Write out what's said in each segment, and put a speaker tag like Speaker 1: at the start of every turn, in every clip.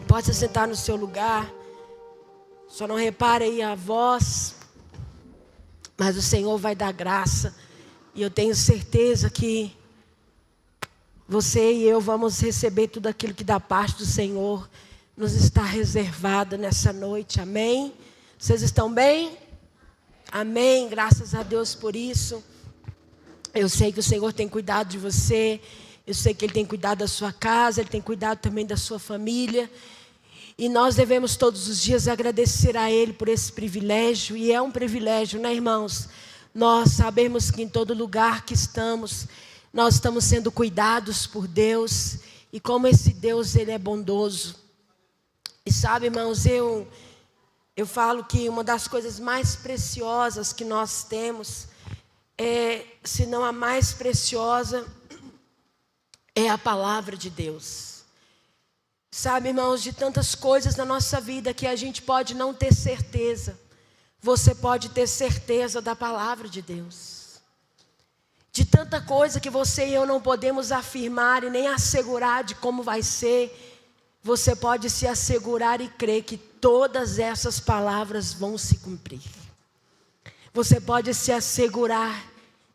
Speaker 1: Pode se sentar no seu lugar. Só não repare aí a voz. Mas o Senhor vai dar graça. E eu tenho certeza que você e eu vamos receber tudo aquilo que da parte do Senhor nos está reservado nessa noite. Amém? Vocês estão bem? Amém. Graças a Deus por isso. Eu sei que o Senhor tem cuidado de você. Eu sei que Ele tem cuidado da sua casa. Ele tem cuidado também da sua família. E nós devemos todos os dias agradecer a Ele por esse privilégio. E é um privilégio, né, irmãos? Nós sabemos que em todo lugar que estamos, nós estamos sendo cuidados por Deus. E como esse Deus, Ele é bondoso. E sabe, irmãos, eu falo que uma das coisas mais preciosas que nós temos, se não a mais preciosa, é a palavra de Deus. Sabe, irmãos, de tantas coisas na nossa vida que a gente pode não ter certeza, você pode ter certeza da palavra de Deus. De tanta coisa que você e eu não podemos afirmar e nem assegurar de como vai ser, você pode se assegurar e crer que todas essas palavras vão se cumprir. Você pode se assegurar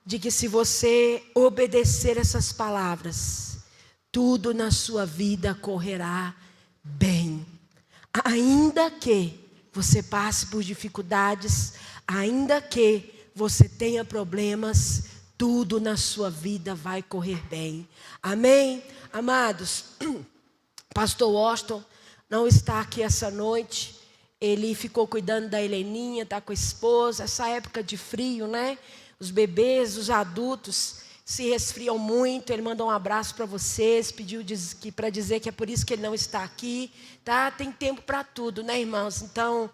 Speaker 1: de que se você obedecer essas palavras, tudo na sua vida correrá bem. Ainda que você passe por dificuldades, ainda que você tenha problemas, tudo na sua vida vai correr bem. Amém? Amados, Pastor Washington não está aqui essa noite. Ele ficou cuidando da Heleninha, está com a esposa. Essa época de frio, né? Os bebês, os adultos se resfriam muito. Ele mandou um abraço para vocês, pediu para dizer que é por isso que ele não está aqui, tá? Tem tempo para tudo, né, irmãos? Então,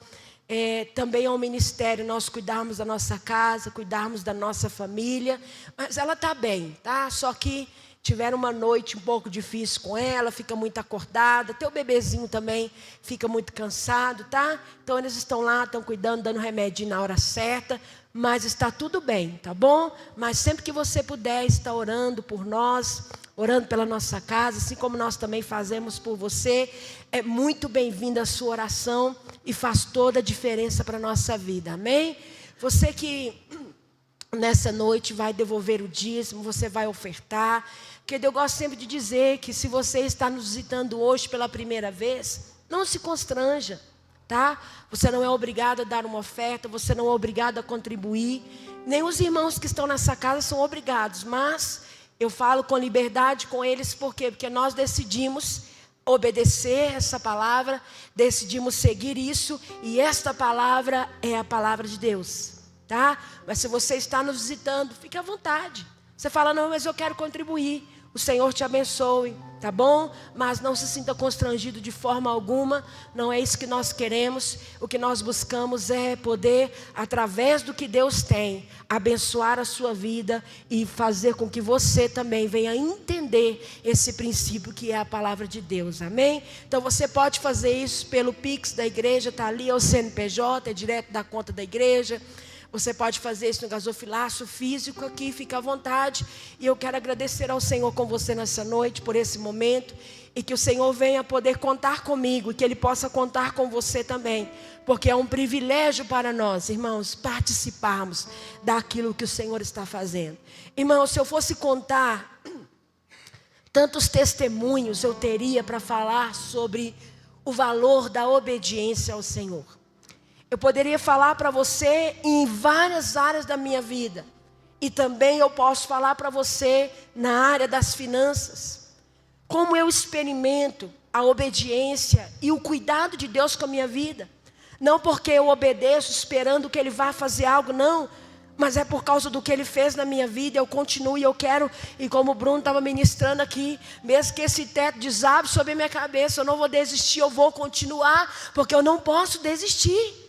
Speaker 1: também é um ministério nós cuidarmos da nossa casa, cuidarmos da nossa família. Mas ela está bem, tá? Só que tiveram uma noite um pouco difícil com ela, fica muito acordada. Teu bebezinho também fica muito cansado, tá? Então eles estão lá, estão cuidando, dando remedinho na hora certa. Mas está tudo bem, tá bom? Mas sempre que você puder estar orando por nós, orando pela nossa casa, assim como nós também fazemos por você, é muito bem-vinda a sua oração e faz toda a diferença para a nossa vida, amém? Você que nessa noite vai devolver o dízimo, você vai ofertar, porque eu gosto sempre de dizer que se você está nos visitando hoje pela primeira vez, não se constranja. Tá? Você não é obrigado a dar uma oferta, você não é obrigado a contribuir, nem os irmãos que estão nessa casa são obrigados, mas eu falo com liberdade com eles, por quê? Porque nós decidimos obedecer essa palavra, decidimos seguir isso, e esta palavra é a palavra de Deus, tá? Mas se você está nos visitando, fique à vontade, você fala, não, mas eu quero contribuir, o Senhor te abençoe, tá bom? Mas não se sinta constrangido de forma alguma, não é isso que nós queremos. O que nós buscamos é poder, através do que Deus tem, abençoar a sua vida e fazer com que você também venha entender esse princípio que é a palavra de Deus, amém? Então você pode fazer isso pelo Pix da igreja, está ali, é o CNPJ, é direto da conta da igreja. Você pode fazer isso no gasofilaço físico aqui, fica à vontade. E eu quero agradecer ao Senhor com você nessa noite, por esse momento. E que o Senhor venha poder contar comigo, e que Ele possa contar com você também. Porque é um privilégio para nós, irmãos, participarmos daquilo que o Senhor está fazendo. Irmãos, se eu fosse contar tantos testemunhos eu teria para falar sobre o valor da obediência ao Senhor. Eu poderia falar para você em várias áreas da minha vida. E também eu posso falar para você na área das finanças. Como eu experimento a obediência e o cuidado de Deus com a minha vida. Não porque eu obedeço esperando que Ele vá fazer algo, não. Mas é por causa do que Ele fez na minha vida, eu continuo e eu quero. E como o Bruno estava ministrando aqui, mesmo que esse teto desabe sobre a minha cabeça, eu não vou desistir, eu vou continuar. Porque eu não posso desistir.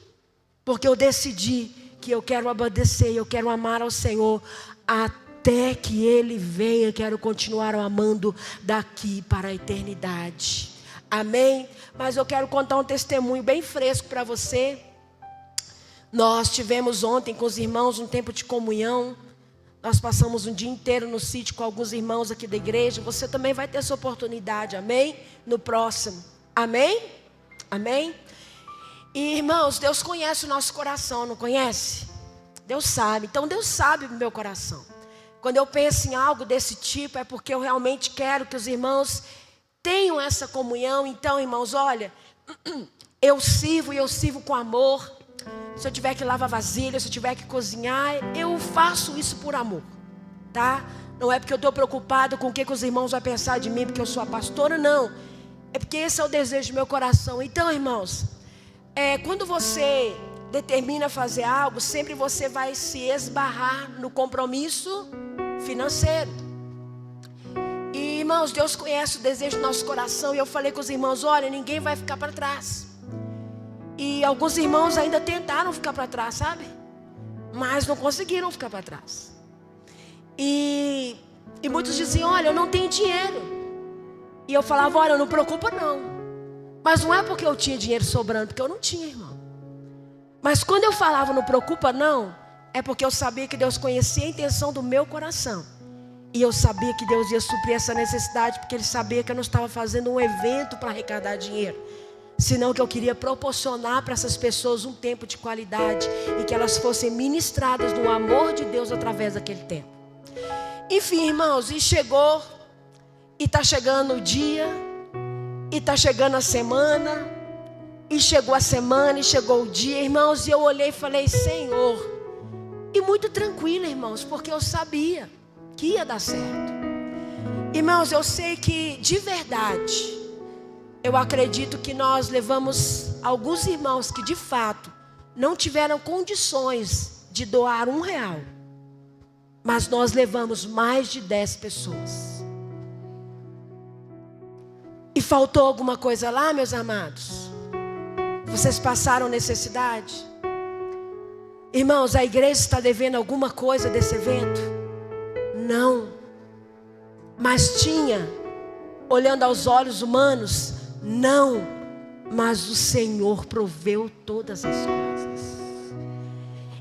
Speaker 1: Porque eu decidi que eu quero obedecer, eu quero amar ao Senhor até que Ele venha. Quero continuar amando daqui para a eternidade. Amém? Mas eu quero contar um testemunho bem fresco para você. Nós tivemos ontem com os irmãos um tempo de comunhão. Nós passamos um dia inteiro no sítio com alguns irmãos aqui da igreja. Você também vai ter essa oportunidade, amém? No próximo, amém? Amém? E irmãos, Deus conhece o nosso coração, não conhece? Deus sabe, então Deus sabe o meu coração. Quando eu penso em algo desse tipo, é porque eu realmente quero que os irmãos tenham essa comunhão. Então, irmãos, olha, eu sirvo e eu sirvo com amor. Se eu tiver que lavar vasilha, se eu tiver que cozinhar, eu faço isso por amor, tá? Não é porque eu estou preocupado com o que os irmãos vão pensar de mim, porque eu sou a pastora, não. É porque esse é o desejo do meu coração. Então, irmãos, quando você determina fazer algo, sempre você vai se esbarrar no compromisso financeiro. E, irmãos, Deus conhece o desejo do nosso coração. E eu falei com os irmãos, olha, ninguém vai ficar para trás. E alguns irmãos ainda tentaram ficar para trás, sabe? Mas não conseguiram ficar para trás. E muitos diziam, olha, eu não tenho dinheiro. E eu falava, olha, não preocupa não. Mas não é porque eu tinha dinheiro sobrando, porque eu não tinha, irmão. Mas quando eu falava não preocupa não, é porque eu sabia que Deus conhecia a intenção do meu coração. E eu sabia que Deus ia suprir essa necessidade, porque Ele sabia que eu não estava fazendo um evento para arrecadar dinheiro, senão que eu queria proporcionar para essas pessoas um tempo de qualidade e que elas fossem ministradas no amor de Deus através daquele tempo. Enfim, irmãos, e chegou, e está chegando o dia, e está chegando a semana, e chegou a semana, e chegou o dia, irmãos, e eu olhei e falei, Senhor, e muito tranquilo, irmãos, porque eu sabia que ia dar certo. Irmãos, eu sei que de verdade, eu acredito que nós levamos alguns irmãos que de fato não tiveram condições de doar R$1, mas nós levamos mais de 10 pessoas. E faltou alguma coisa lá, meus amados? Vocês passaram necessidade? Irmãos, a igreja está devendo alguma coisa desse evento? Não. Mas tinha, olhando aos olhos humanos, não. Mas o Senhor proveu todas as coisas.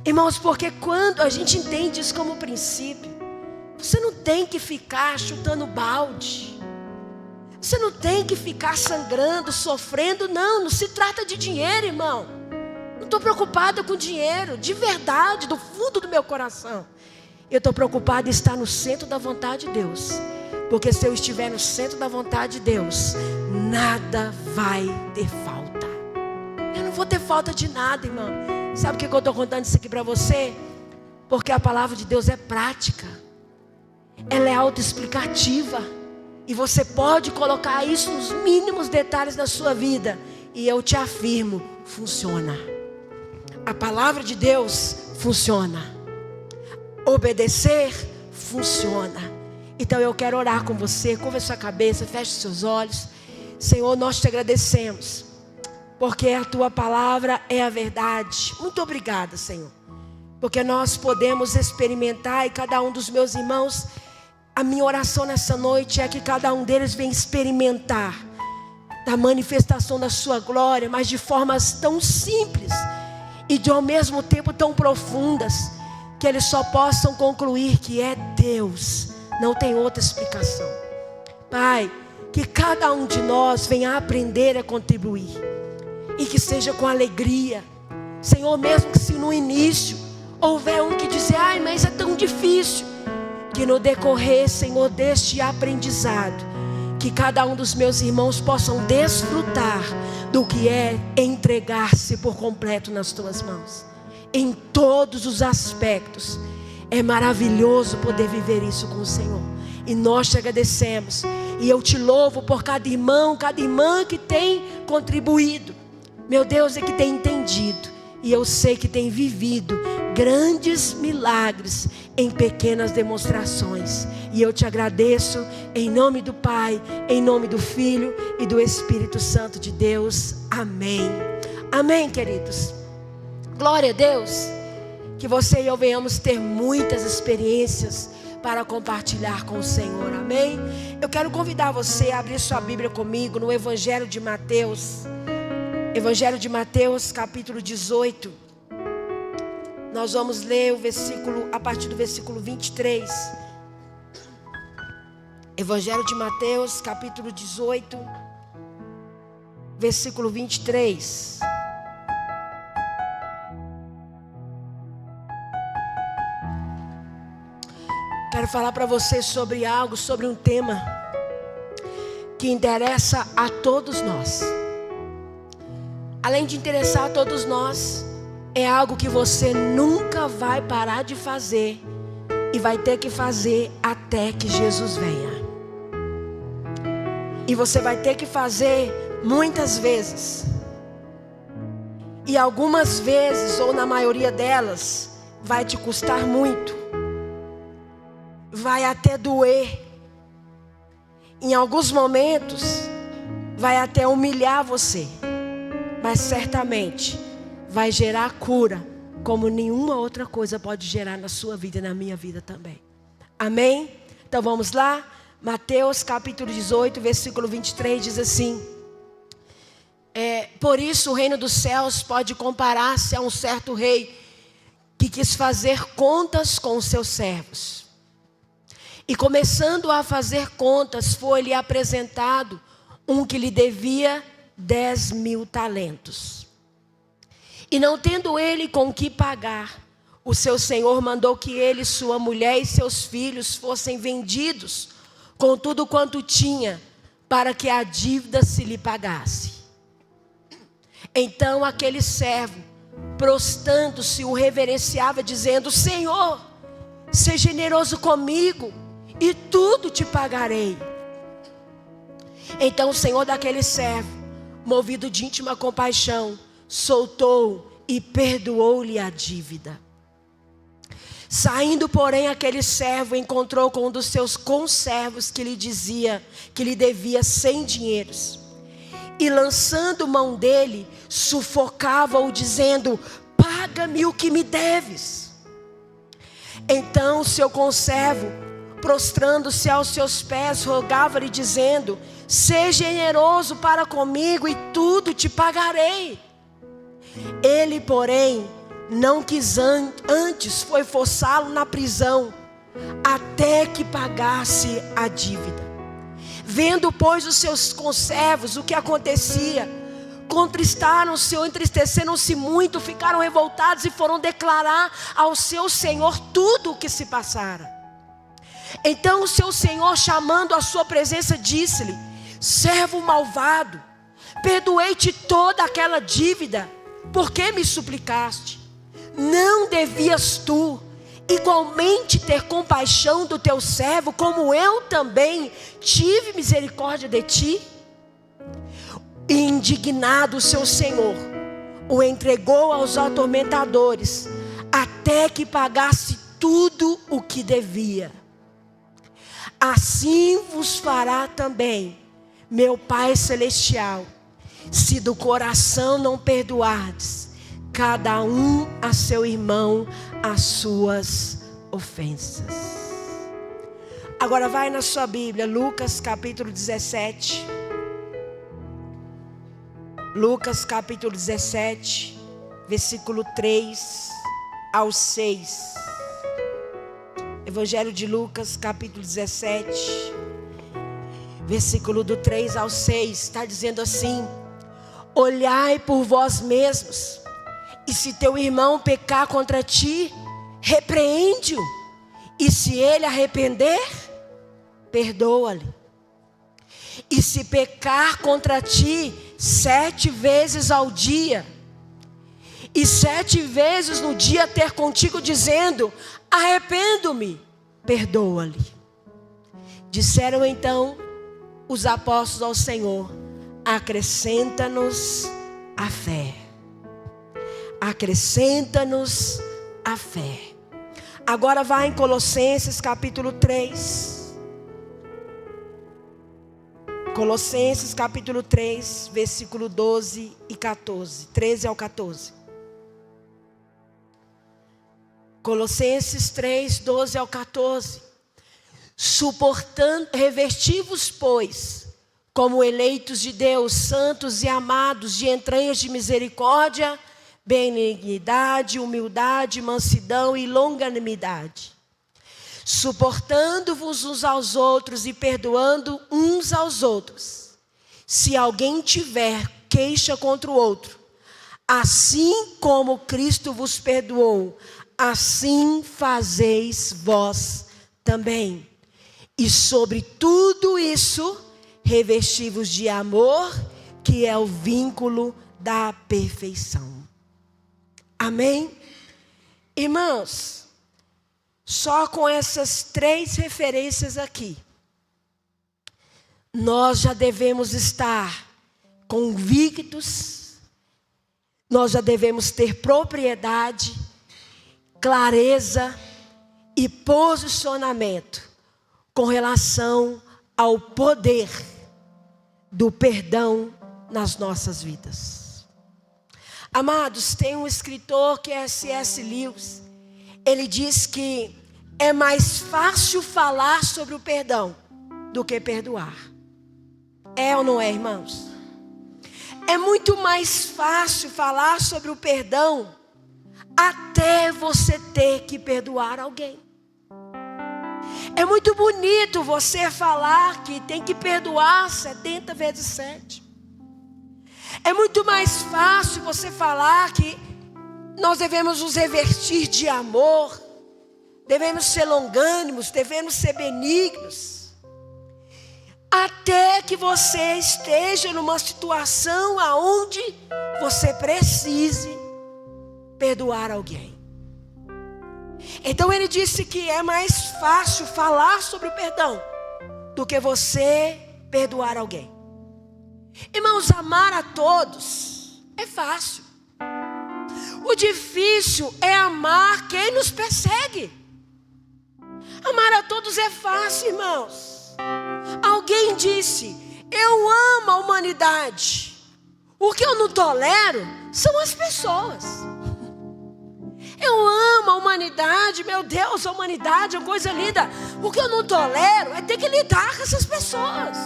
Speaker 1: Irmãos, porque quando a gente entende isso como princípio, você não tem que ficar chutando balde. Você não tem que ficar sangrando, sofrendo. Não se trata de dinheiro, irmão. Não estou preocupada com dinheiro, de verdade, do fundo do meu coração. Eu estou preocupada em estar no centro da vontade de Deus. Porque se eu estiver no centro da vontade de Deus, nada vai ter falta. Eu não vou ter falta de nada, irmão. Sabe o que eu estou contando isso aqui para você? Porque a palavra de Deus é prática. Ela é autoexplicativa. E você pode colocar isso nos mínimos detalhes da sua vida. E eu te afirmo, funciona. A palavra de Deus funciona. Obedecer funciona. Então eu quero orar com você. Curva sua cabeça, feche seus olhos. Senhor, nós te agradecemos, porque a tua palavra é a verdade. Muito obrigada, Senhor, porque nós podemos experimentar. E cada um dos meus irmãos, a minha oração nessa noite é que cada um deles venha experimentar da manifestação da sua glória, mas de formas tão simples e de ao mesmo tempo tão profundas, que eles só possam concluir que é Deus, não tem outra explicação. Pai, que cada um de nós venha aprender a contribuir, e que seja com alegria, Senhor. Mesmo que se no início houver um que dizer, ai, mas é tão difícil, que no decorrer, Senhor, deste aprendizado, que cada um dos meus irmãos possam desfrutar do que é entregar-se por completo nas tuas mãos, em todos os aspectos. É maravilhoso poder viver isso com o Senhor, e nós te agradecemos. E eu te louvo por cada irmão, cada irmã que tem contribuído, meu Deus, é que tem entendido, e eu sei que tem vivido grandes milagres em pequenas demonstrações. E eu te agradeço em nome do Pai, em nome do Filho e do Espírito Santo de Deus. Amém. Amém, queridos. Glória a Deus. Que você e eu venhamos ter muitas experiências para compartilhar com o Senhor. Amém. Eu quero convidar você a abrir sua Bíblia comigo no Evangelho de Mateus. Evangelho de Mateus, capítulo 18. Nós vamos ler o versículo, a partir do versículo 23. Evangelho de Mateus, capítulo 18. versículo 23. Quero falar para você sobre algo, sobre um tema que interessa a todos nós. Além de interessar a todos nós, é algo que você nunca vai parar de fazer e vai ter que fazer até que Jesus venha. E você vai ter que fazer muitas vezes. E algumas vezes, ou na maioria delas, vai te custar muito. Vai até doer. Em alguns momentos, vai até humilhar você. Mas certamente vai gerar cura, como nenhuma outra coisa pode gerar na sua vida e na minha vida também. Amém? Então vamos lá. Mateus capítulo 18, versículo 23 diz assim: por isso o reino dos céus pode comparar-se a um certo rei que quis fazer contas com os seus servos. E começando a fazer contas, foi-lhe apresentado um que lhe devia 10.000 talentos. E não tendo ele com que pagar, o seu senhor mandou que ele, sua mulher e seus filhos fossem vendidos com tudo quanto tinha, para que a dívida se lhe pagasse. Então aquele servo, prostrando-se, o reverenciava, dizendo: Senhor, seja generoso comigo, e tudo te pagarei. Então o senhor daquele servo, movido de íntima compaixão, soltou e perdoou-lhe a dívida. Saindo, porém, aquele servo encontrou com um dos seus conservos que lhe dizia que lhe devia 100 dinheiros. E lançando mão dele, sufocava-o, dizendo: paga-me o que me deves. Então o seu conservo, prostrando-se aos seus pés, rogava-lhe, dizendo: seja generoso para comigo e tudo te pagarei. Ele, porém, não quis, antes foi forçá-lo na prisão, até que pagasse a dívida. Vendo, pois, os seus conservos o que acontecia, contristaram-se ou entristeceram-se muito, ficaram revoltados e foram declarar ao seu senhor tudo o que se passara. Então o seu senhor, chamando à sua presença, disse-lhe: servo malvado, perdoei-te toda aquela dívida, por que me suplicaste? Não devias tu igualmente ter compaixão do teu servo, como eu também tive misericórdia de ti? E indignado o seu senhor o entregou aos atormentadores, até que pagasse tudo o que devia. Assim vos fará também meu Pai Celestial, se do coração não perdoardes cada um a seu irmão as suas ofensas. Agora vai na sua Bíblia, Lucas capítulo 17. Lucas capítulo 17, versículo 3 ao 6. Evangelho de Lucas capítulo 17, versículo do 3 ao 6. Está dizendo assim: olhai por vós mesmos, e se teu irmão pecar contra ti, repreende-o, e se ele arrepender, perdoa-lhe. E se pecar contra ti 7 vezes ao dia, e 7 vezes no dia ter contigo dizendo: arrependo-me, perdoa-lhe. Disseram então os apóstolos ao Senhor: acrescenta-nos a fé. Acrescenta-nos a fé. Agora vai em Colossenses capítulo 3. Colossenses capítulo 3, versículo 12 e 14. 13 ao 14. Colossenses 3, 12 ao 14. Suportando, revesti-vos, pois, como eleitos de Deus, santos e amados, de entranhas de misericórdia, benignidade, humildade, mansidão e longanimidade, suportando-vos uns aos outros e perdoando uns aos outros. Se alguém tiver queixa contra o outro. Assim como Cristo vos perdoou, assim fazeis vós também. E sobre tudo isso, revesti-vos de amor, que é o vínculo da perfeição. Amém? Irmãos, só com essas 3 referências aqui, nós já devemos estar convictos, nós já devemos ter propriedade, clareza e posicionamento com relação ao poder do perdão nas nossas vidas. Amados, tem um escritor que é C.S. Lewis. Ele diz que é mais fácil falar sobre o perdão do que perdoar. É ou não é, irmãos? É muito mais fácil falar sobre o perdão até você ter que perdoar alguém. É muito bonito você falar que tem que perdoar 70 vezes 7. É muito mais fácil você falar que nós devemos nos revestir de amor, devemos ser longânimos, devemos ser benignos. Até que você esteja numa situação aonde você precise perdoar alguém. Então ele disse que é mais fácil falar sobre o perdão do que você perdoar alguém. Irmãos, amar a todos é fácil. O difícil é amar quem nos persegue. Amar a todos é fácil, irmãos. Alguém disse: eu amo a humanidade. O que eu não tolero são as pessoas. Eu amo a humanidade, meu Deus, a humanidade é uma coisa linda. O que eu não tolero é ter que lidar com essas pessoas.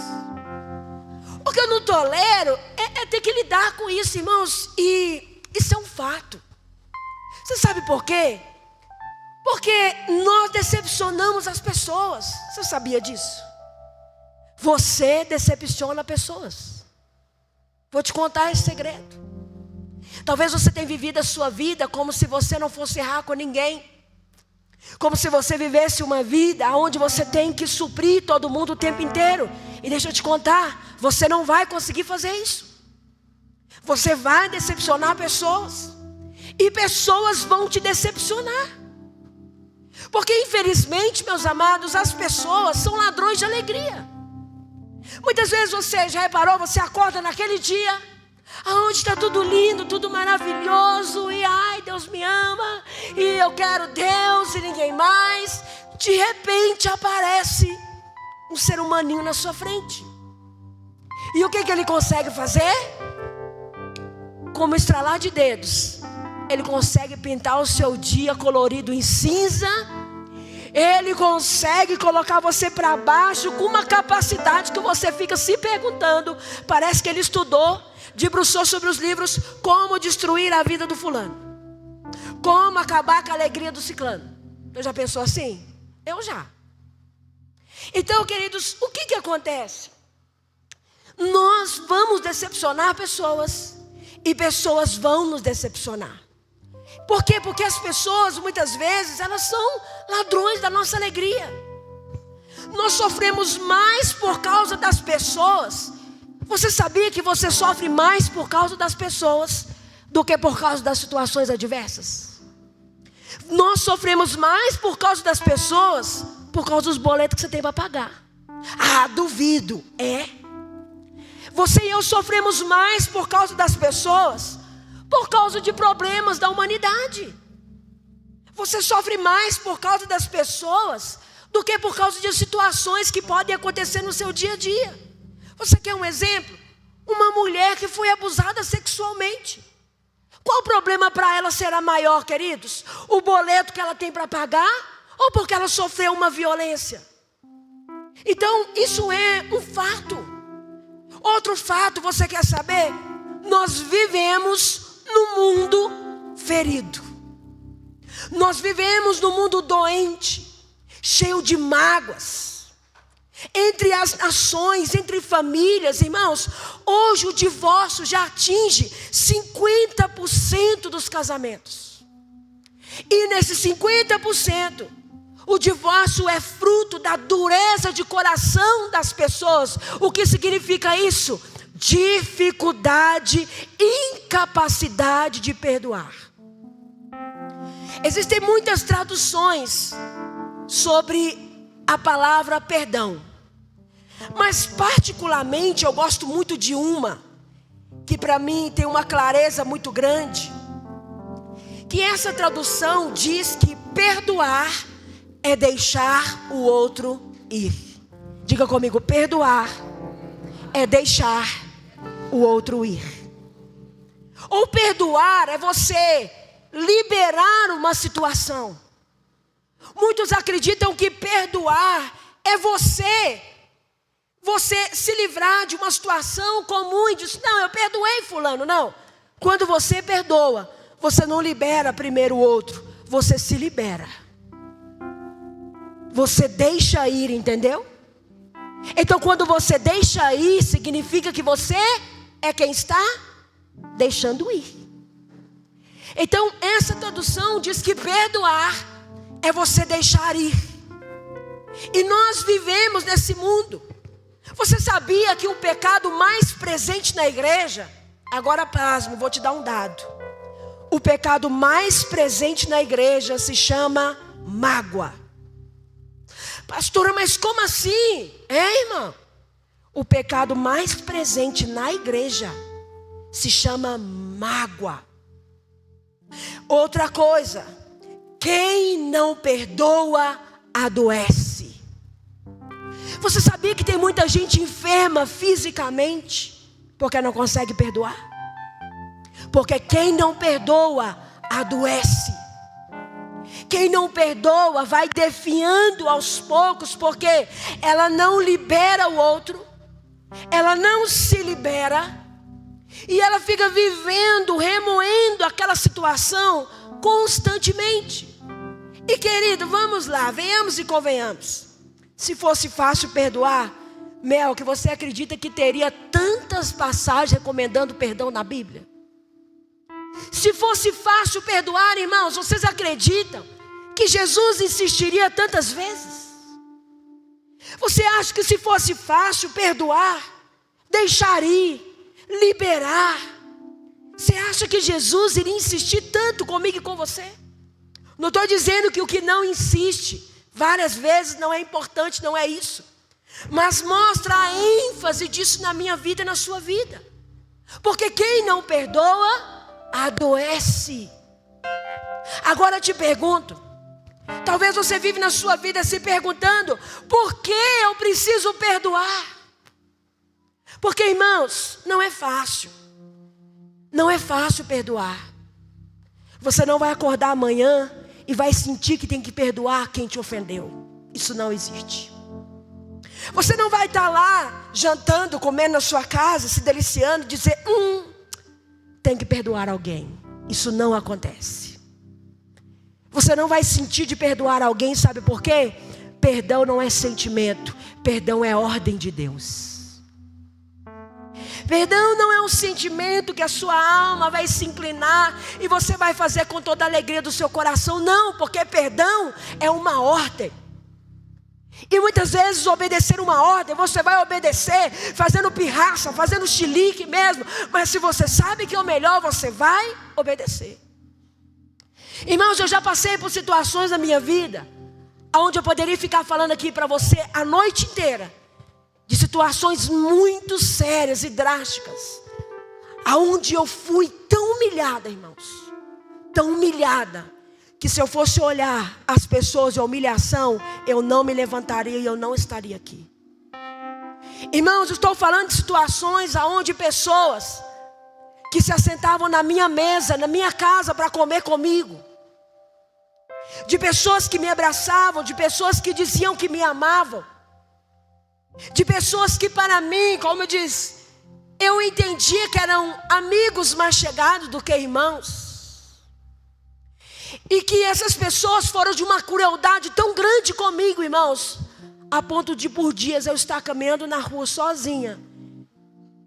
Speaker 1: O que eu não tolero é ter que lidar com isso, irmãos. E isso é um fato. Você sabe por quê? Porque nós decepcionamos as pessoas. Você sabia disso? Você decepciona pessoas. Vou te contar esse segredo. Talvez você tenha vivido a sua vida como se você não fosse errar com ninguém. Como se você vivesse uma vida onde você tem que suprir todo mundo o tempo inteiro. E deixa eu te contar, você não vai conseguir fazer isso. Você vai decepcionar pessoas. E pessoas vão te decepcionar. Porque infelizmente, meus amados, as pessoas são ladrões de alegria. Muitas vezes você já reparou, você acorda naquele dia aonde está tudo lindo, tudo maravilhoso, e ai, Deus me ama, e eu quero Deus e ninguém mais. De repente aparece um ser humaninho na sua frente. E o que ele consegue fazer? Como estralar de dedos, ele consegue pintar o seu dia colorido em cinza. Ele consegue colocar você para baixo com uma capacidade que você fica se perguntando. Parece que ele estudou, debruçou sobre os livros como destruir a vida do fulano, como acabar com a alegria do ciclano. Você já pensou assim? Eu já. Então, queridos, o que acontece? Nós vamos decepcionar pessoas e pessoas vão nos decepcionar. Por quê? Porque as pessoas, muitas vezes, elas são ladrões da nossa alegria. Nós sofremos mais por causa das pessoas. Você sabia que você sofre mais por causa das pessoas do que por causa das situações adversas? Nós sofremos mais por causa das pessoas, por causa dos boletos que você tem para pagar. Ah, duvido. É. Você e eu sofremos mais por causa das pessoas, por causa de problemas da humanidade. Você sofre mais por causa das pessoas do que por causa de situações que podem acontecer no seu dia a dia. Você quer um exemplo? Uma mulher que foi abusada sexualmente. Qual o problema para ela será maior, queridos? O boleto que ela tem para pagar ou porque ela sofreu uma violência? Então, isso é um fato. Outro fato, você quer saber? Nós vivemos no mundo ferido. Nós vivemos no mundo doente, cheio de mágoas. entre as nações, entre famílias, irmãos. Hoje o divórcio já atinge 50% dos casamentos. E nesses 50%, o divórcio é fruto da dureza de coração das pessoas. O que significa isso? Dificuldade, incapacidade de perdoar. Existem muitas traduções sobre a palavra perdão, mas particularmente eu gosto muito de uma, que para mim tem uma clareza muito grande, que essa tradução diz que perdoar é deixar o outro ir. Diga comigo, perdoar é deixar o outro ir. Ou perdoar é você liberar uma situação. Muitos acreditam que perdoar é você se livrar de uma situação comum e dizer, não, eu perdoei fulano. Não, quando você perdoa, você não libera primeiro o outro, você se libera. Você deixa ir, entendeu? Então quando você deixa ir, significa que você é quem está deixando ir. Então essa tradução diz que perdoar é você deixar ir. E nós vivemos nesse mundo. Você sabia que o pecado mais presente na igreja, agora pasmo, vou te dar um dado. O pecado mais presente na igreja se chama mágoa. Pastora, mas como assim? Irmão? O pecado mais presente na igreja se chama mágoa. Outra coisa, quem não perdoa, adoece. Você sabia que tem muita gente enferma fisicamente, porque não consegue perdoar? Porque quem não perdoa, adoece. Quem não perdoa vai definhando aos poucos, porque ela não libera o outro, ela não se libera, e ela fica vivendo, remoendo aquela situação constantemente. E querido, vamos lá, venhamos e convenhamos. Se fosse fácil perdoar, Mel, que você acredita que teria tantas passagens recomendando perdão na Bíblia? Se fosse fácil perdoar, irmãos, vocês acreditam que Jesus insistiria tantas vezes? Você acha que se fosse fácil perdoar, deixar ir, liberar, você acha que Jesus iria insistir tanto comigo e com você? Não estou dizendo que o que não insiste várias vezes não é importante, não é isso. Mas mostra a ênfase disso na minha vida e na sua vida. Porque quem não perdoa, adoece. Agora eu te pergunto, talvez você vive na sua vida se perguntando, por que eu preciso perdoar? Porque, irmãos, não é fácil. Não é fácil perdoar. Você não vai acordar amanhã e vai sentir que tem que perdoar quem te ofendeu. Isso não existe. Você não vai estar lá jantando, comendo na sua casa, se deliciando, dizer, tem que perdoar alguém. Isso não acontece. Você não vai sentir de perdoar alguém, sabe por quê? Perdão não é sentimento, perdão é ordem de Deus. Perdão não é um sentimento que a sua alma vai se inclinar e você vai fazer com toda a alegria do seu coração. Não, porque perdão é uma ordem. E muitas vezes obedecer uma ordem, você vai obedecer fazendo pirraça, fazendo chilique mesmo. Mas se você sabe que é o melhor, você vai obedecer. Irmãos, eu já passei por situações na minha vida onde eu poderia ficar falando aqui para você a noite inteira, de situações muito sérias e drásticas, aonde eu fui tão humilhada, irmãos, tão humilhada, que se eu fosse olhar as pessoas e a humilhação, eu não me levantaria e eu não estaria aqui. Irmãos, eu estou falando de situações aonde pessoas que se assentavam na minha mesa, na minha casa para comer comigo, de pessoas que me abraçavam, de pessoas que diziam que me amavam, de pessoas que para mim, como eu disse, eu entendia que eram amigos mais chegados do que irmãos. E que essas pessoas foram de uma crueldade tão grande comigo, irmãos, a ponto de por dias eu estar caminhando na rua sozinha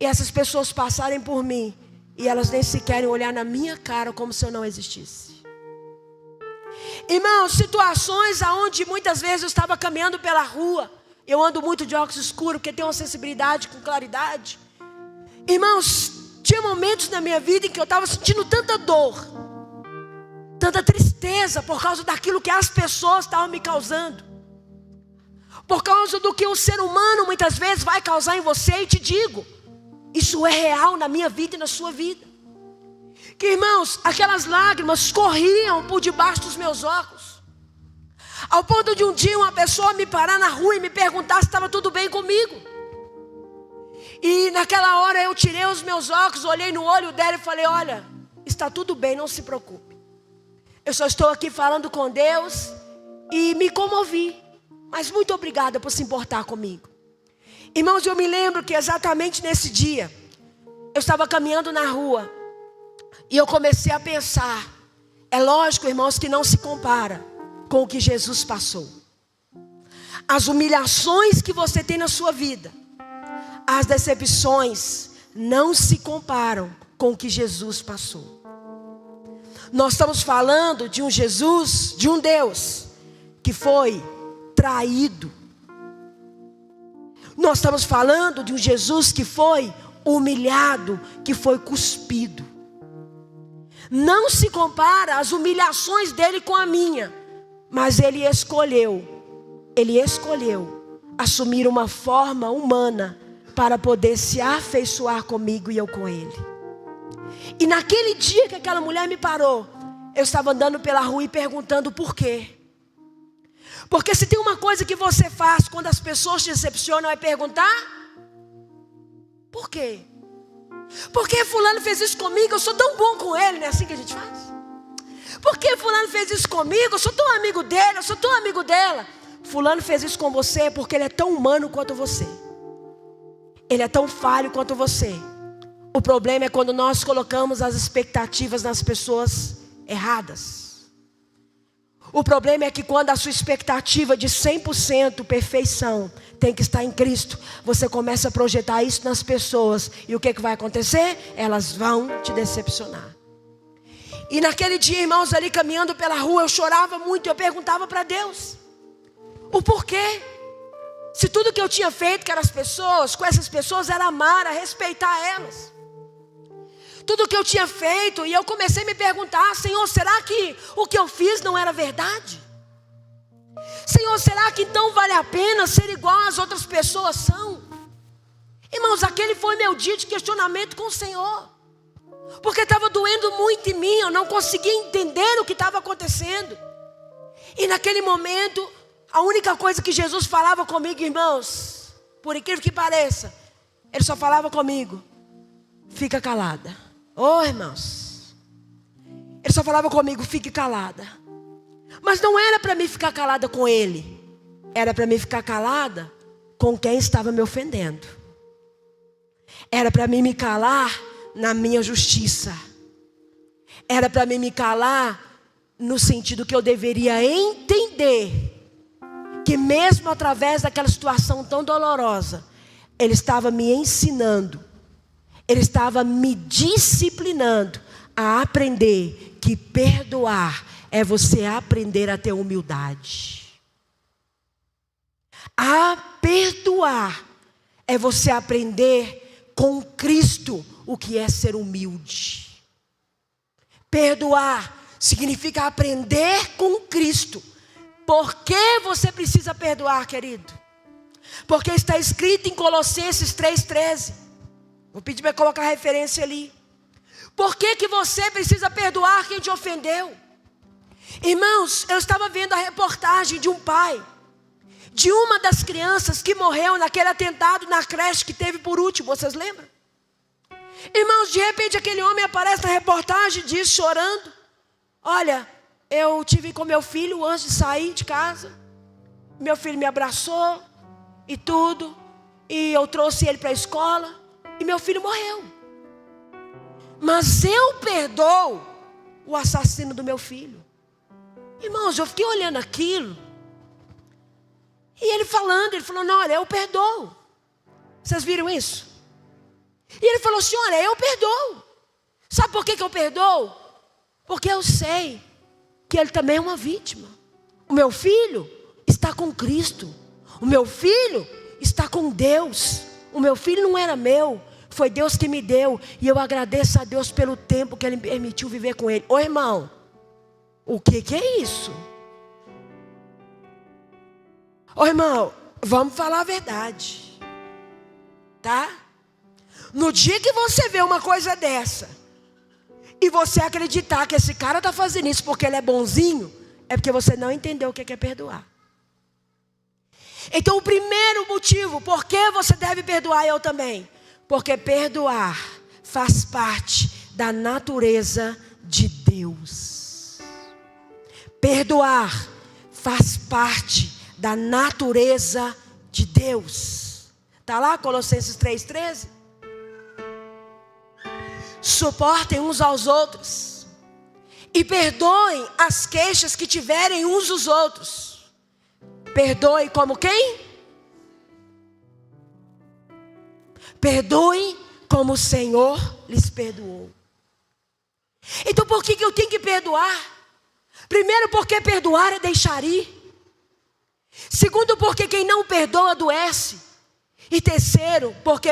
Speaker 1: e essas pessoas passarem por mim e elas nem sequer olhar na minha cara como se eu não existisse. Irmãos, situações aonde muitas vezes eu estava caminhando pela rua. Eu ando muito de óculos escuros porque tenho uma sensibilidade com claridade. Irmãos, tinha momentos na minha vida em que eu estava sentindo tanta dor, tanta tristeza por causa daquilo que as pessoas estavam me causando, por causa do que o ser humano muitas vezes vai causar em você. E te digo, isso é real na minha vida e na sua vida. Que, irmãos, aquelas lágrimas corriam por debaixo dos meus óculos, ao ponto de um dia uma pessoa me parar na rua e me perguntar se estava tudo bem comigo. E naquela hora eu tirei os meus óculos, olhei no olho dela e falei: olha, está tudo bem, não se preocupe. Eu só estou aqui falando com Deus. E me comovi. Mas muito obrigada por se importar comigo. Irmãos, eu me lembro que exatamente nesse dia eu estava caminhando na rua e eu comecei a pensar. É lógico, irmãos, que não se compara com o que Jesus passou. As humilhações que você tem na sua vida, as decepções, não se comparam com o que Jesus passou. Nós estamos falando de um Jesus, de um Deus que foi traído. Nós estamos falando de um Jesus que foi humilhado, que foi cuspido. Não se compara as humilhações dele com a minha, mas ele escolheu assumir uma forma humana para poder se afeiçoar comigo e eu com ele. E naquele dia que aquela mulher me parou, eu estava andando pela rua e perguntando por quê. Porque se tem uma coisa que você faz quando as pessoas te decepcionam, é perguntar: por quê? Por que fulano fez isso comigo? Eu sou tão bom com ele, não é assim que a gente faz? Por que fulano fez isso comigo? Eu sou tão amigo dele, eu sou tão amigo dela. Fulano fez isso com você porque ele é tão humano quanto você. Ele é tão falho quanto você. O problema é quando nós colocamos as expectativas nas pessoas erradas. O problema é que quando a sua expectativa de 100% perfeição tem que estar em Cristo, você começa a projetar isso nas pessoas. E o que vai acontecer? Elas vão te decepcionar. E naquele dia, irmãos, ali caminhando pela rua, eu chorava muito. Eu perguntava para Deus o porquê. Se tudo que eu tinha feito com essas pessoas era amar, respeitar elas. Tudo que eu tinha feito, e eu comecei a me perguntar: Senhor, será que o que eu fiz não era verdade? Senhor, será que então vale a pena ser igual às outras pessoas são? Irmãos, aquele foi meu dia de questionamento com o Senhor. Porque estava doendo muito em mim, eu não conseguia entender o que estava acontecendo. E naquele momento, a única coisa que Jesus falava comigo, irmãos, por incrível que pareça, Ele só falava comigo: fica calada. Oh, irmãos, Ele só falava comigo: fique calada. Mas não era para mim ficar calada com Ele, era para mim ficar calada com quem estava me ofendendo. Era para mim me calar na minha justiça. Era para mim me calar no sentido que eu deveria entender que mesmo através daquela situação tão dolorosa, Ele estava me ensinando, Ele estava me disciplinando a aprender que perdoar é você aprender a ter humildade. A perdoar é você aprender com Cristo o que é ser humilde. Perdoar significa aprender com Cristo. Por que você precisa perdoar, querido? Porque está escrito em Colossenses 3,13. Vou pedir para colocar a referência ali. Por que você precisa perdoar quem te ofendeu? Irmãos, eu estava vendo a reportagem de um pai, de uma das crianças que morreu naquele atentado na creche que teve por último, vocês lembram? Irmãos, de repente aquele homem aparece na reportagem e diz, chorando: olha, eu tive com meu filho antes de sair de casa. Meu filho me abraçou e tudo, e eu trouxe ele para a escola, e meu filho morreu. Mas eu perdoo o assassino do meu filho. Irmãos, eu fiquei olhando aquilo, E ele falando, olha, eu perdoo. Vocês viram isso? E ele falou assim, olha, eu perdoo. Sabe por que eu perdoo? Porque eu sei que ele também é uma vítima. O meu filho está com Cristo. O meu filho está com Deus. O meu filho não era meu, foi Deus que me deu. E eu agradeço a Deus pelo tempo que Ele me permitiu viver com Ele. Ô irmão, o que é isso? Ô irmão, vamos falar a verdade, tá? No dia que você vê uma coisa dessa, e você acreditar que esse cara está fazendo isso porque ele é bonzinho, é porque você não entendeu o que é perdoar. Então o primeiro motivo, por que você deve perdoar, eu também. Porque perdoar faz parte da natureza de Deus. Perdoar faz parte da natureza de Deus. Está lá Colossenses 3,13? Suportem uns aos outros e perdoem as queixas que tiverem uns dos outros. Perdoe como quem? Perdoem como o Senhor lhes perdoou. Então por que eu tenho que perdoar? Primeiro, porque perdoar é deixar ir. Segundo, porque quem não perdoa adoece. E terceiro, porque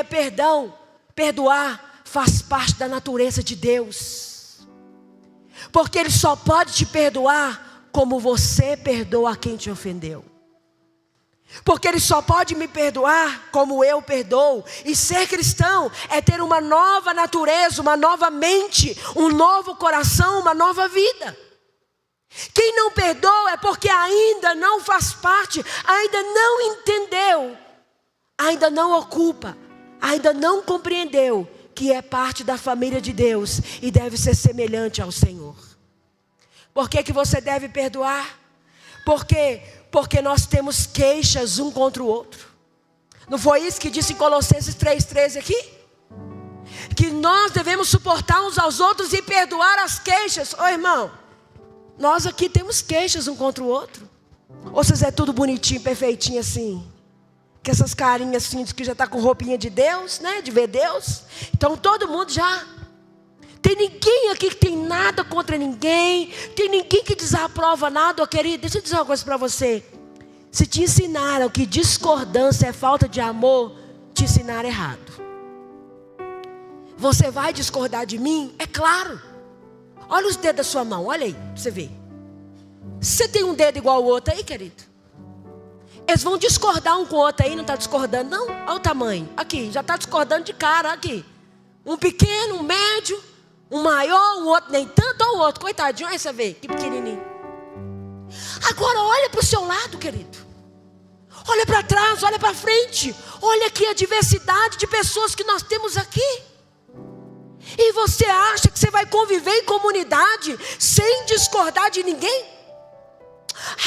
Speaker 1: perdoar faz parte da natureza de Deus. Porque Ele só pode te perdoar como você perdoa a quem te ofendeu. Porque Ele só pode me perdoar como eu perdoo. E ser cristão é ter uma nova natureza, uma nova mente, um novo coração, uma nova vida. Quem não perdoa é porque ainda não faz parte, ainda não entendeu, ainda não ocupa, ainda não compreendeu que é parte da família de Deus e deve ser semelhante ao Senhor. Por que você deve perdoar? Porque nós temos queixas um contra o outro. Não foi isso que disse em Colossenses 3,13 aqui? Que nós devemos suportar uns aos outros e perdoar as queixas. Ô irmão, nós aqui temos queixas um contra o outro. Ou vocês é tudo bonitinho, perfeitinho assim? Com essas carinhas assim, que já está com roupinha de Deus, né? De ver Deus. Então todo mundo já... Tem ninguém aqui que tem nada contra ninguém. Tem ninguém que desaprova nada. Oh, querido, deixa eu dizer uma coisa para você. Se te ensinaram que discordância é falta de amor, te ensinaram errado. Você vai discordar de mim? É claro. Olha os dedos da sua mão, olha aí, pra você ver. Você tem um dedo igual ao outro aí, querido? Eles vão discordar um com o outro aí, não está discordando não? Olha o tamanho, aqui, já está discordando de cara, aqui. Um pequeno, um médio, um maior, um outro nem tanto, olha o outro, coitadinho, olha você vê, que pequenininho. Agora olha para o seu lado, querido. Olha para trás, olha para frente. Olha aqui a diversidade de pessoas que nós temos aqui. E você acha que você vai conviver em comunidade sem discordar de ninguém?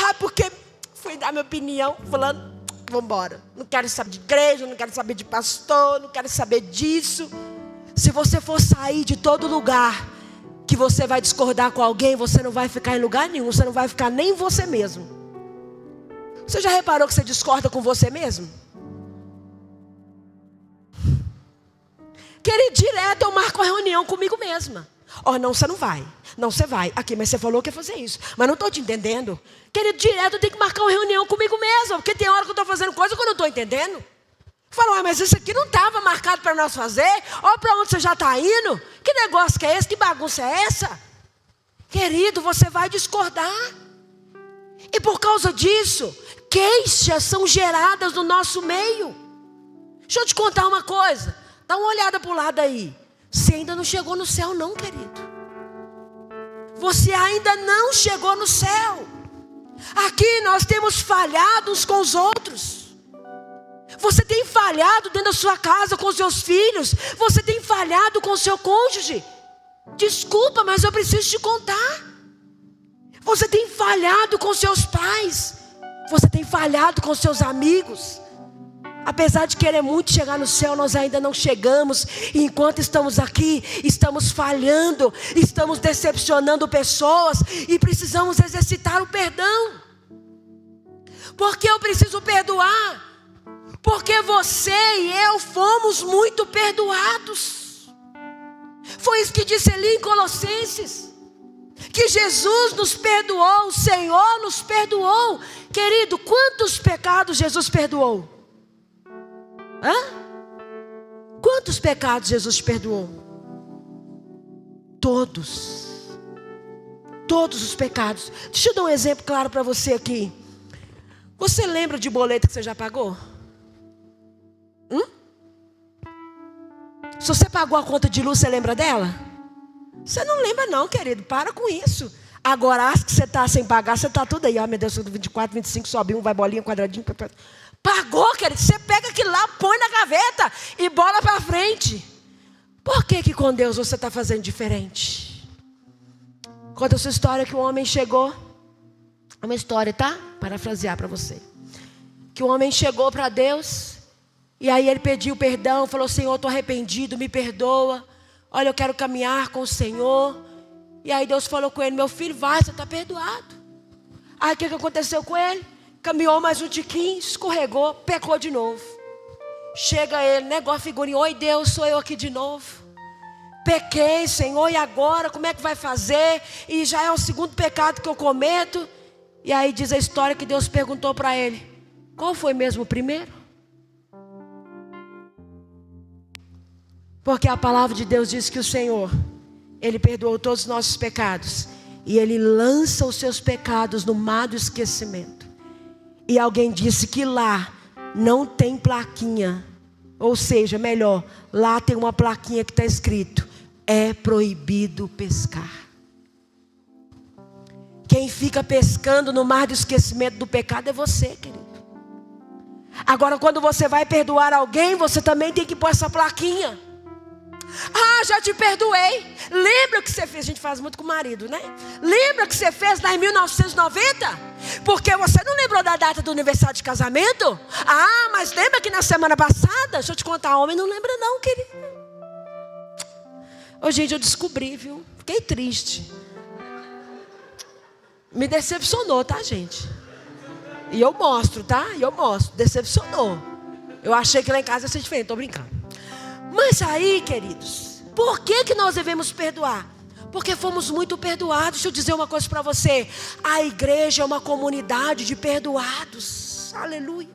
Speaker 1: Ah, porque fui dar minha opinião, falando, vamos embora. Não quero saber de igreja, não quero saber de pastor, não quero saber disso. Se você for sair de todo lugar que você vai discordar com alguém, você não vai ficar em lugar nenhum, você não vai ficar nem em você mesmo. Você já reparou que você discorda com você mesmo? Querer direto, eu marco uma reunião comigo mesma. Ó, não, você não vai. Não, você vai. Aqui, mas você falou que ia fazer isso. Mas não estou te entendendo. Querido, direto eu tenho que marcar uma reunião comigo mesma. Porque tem hora que eu estou fazendo coisa que eu não estou entendendo. Fala, mas isso aqui não estava marcado para nós fazer. Olha para onde você já está indo. Que negócio que é esse? Que bagunça é essa? Querido, você vai discordar. E por causa disso, queixas são geradas no nosso meio. Deixa eu te contar uma coisa. Dá uma olhada para o lado aí. Você ainda não chegou no céu não, querido. Você ainda não chegou no céu. Aqui nós temos falhado uns com os outros. Você tem falhado dentro da sua casa com os seus filhos. Você tem falhado com o seu cônjuge. Desculpa, mas eu preciso te contar. Você tem falhado com seus pais. Você tem falhado com seus amigos. Apesar de querer muito chegar no céu, nós ainda não chegamos. E enquanto estamos aqui, estamos falhando, estamos decepcionando pessoas. E precisamos exercitar o perdão. Por que eu preciso perdoar? Porque você e eu fomos muito perdoados. Foi isso que disse ali em Colossenses. Que Jesus nos perdoou, o Senhor nos perdoou. Querido, quantos pecados Jesus perdoou? Quantos pecados Jesus perdoou? Todos. Todos os pecados. Deixa eu dar um exemplo claro para você aqui. Você lembra de boleto que você já pagou? Se você pagou a conta de luz, você lembra dela? Você não lembra não, querido. Para com isso. Agora, as que você está sem pagar, você está tudo aí. Meu Deus, 24, 25, sobe um, vai bolinha, quadradinho. Pagou, querido. Você pega aquilo lá, põe na gaveta e bola para frente. Por que com Deus você está fazendo diferente? Conta a sua história que um homem chegou. É uma história, tá? Parafrasear para você. Que um homem chegou para Deus. E aí ele pediu perdão, falou: Senhor, estou arrependido, me perdoa. Olha, eu quero caminhar com o Senhor. E aí Deus falou com ele: meu filho, vai, você está perdoado. Aí o que aconteceu com ele? Caminhou mais um tiquinho, escorregou, pecou de novo. Chega ele, negócio figurinha: oi Deus, sou eu aqui de novo. Pequei, Senhor, e agora? Como é que vai fazer? E já é o segundo pecado que eu cometo. E aí diz a história que Deus perguntou para ele: qual foi mesmo o primeiro? Porque a palavra de Deus diz que o Senhor, Ele perdoou todos os nossos pecados. E Ele lança os seus pecados no mar do esquecimento. E alguém disse que lá não tem plaquinha. Ou seja, melhor, lá tem uma plaquinha que está escrito: é proibido pescar. Quem fica pescando no mar do esquecimento do pecado é você, querido. Agora, quando você vai perdoar alguém, você também tem que pôr essa plaquinha. Já te perdoei. Lembra o que você fez? A gente faz muito com o marido, né? Lembra o que você fez lá em 1990? Porque você não lembrou da data do aniversário de casamento? Mas lembra que na semana passada? Deixa eu te contar, homem não lembra não, querido. Gente, eu descobri, viu? Fiquei triste. Me decepcionou, tá, gente? E eu mostro, tá? Decepcionou. Eu achei que lá em casa ia ser diferente, tô brincando. Mas aí, queridos, por que nós devemos perdoar? Porque fomos muito perdoados. Deixa eu dizer uma coisa para você. A igreja é uma comunidade de perdoados. Aleluia.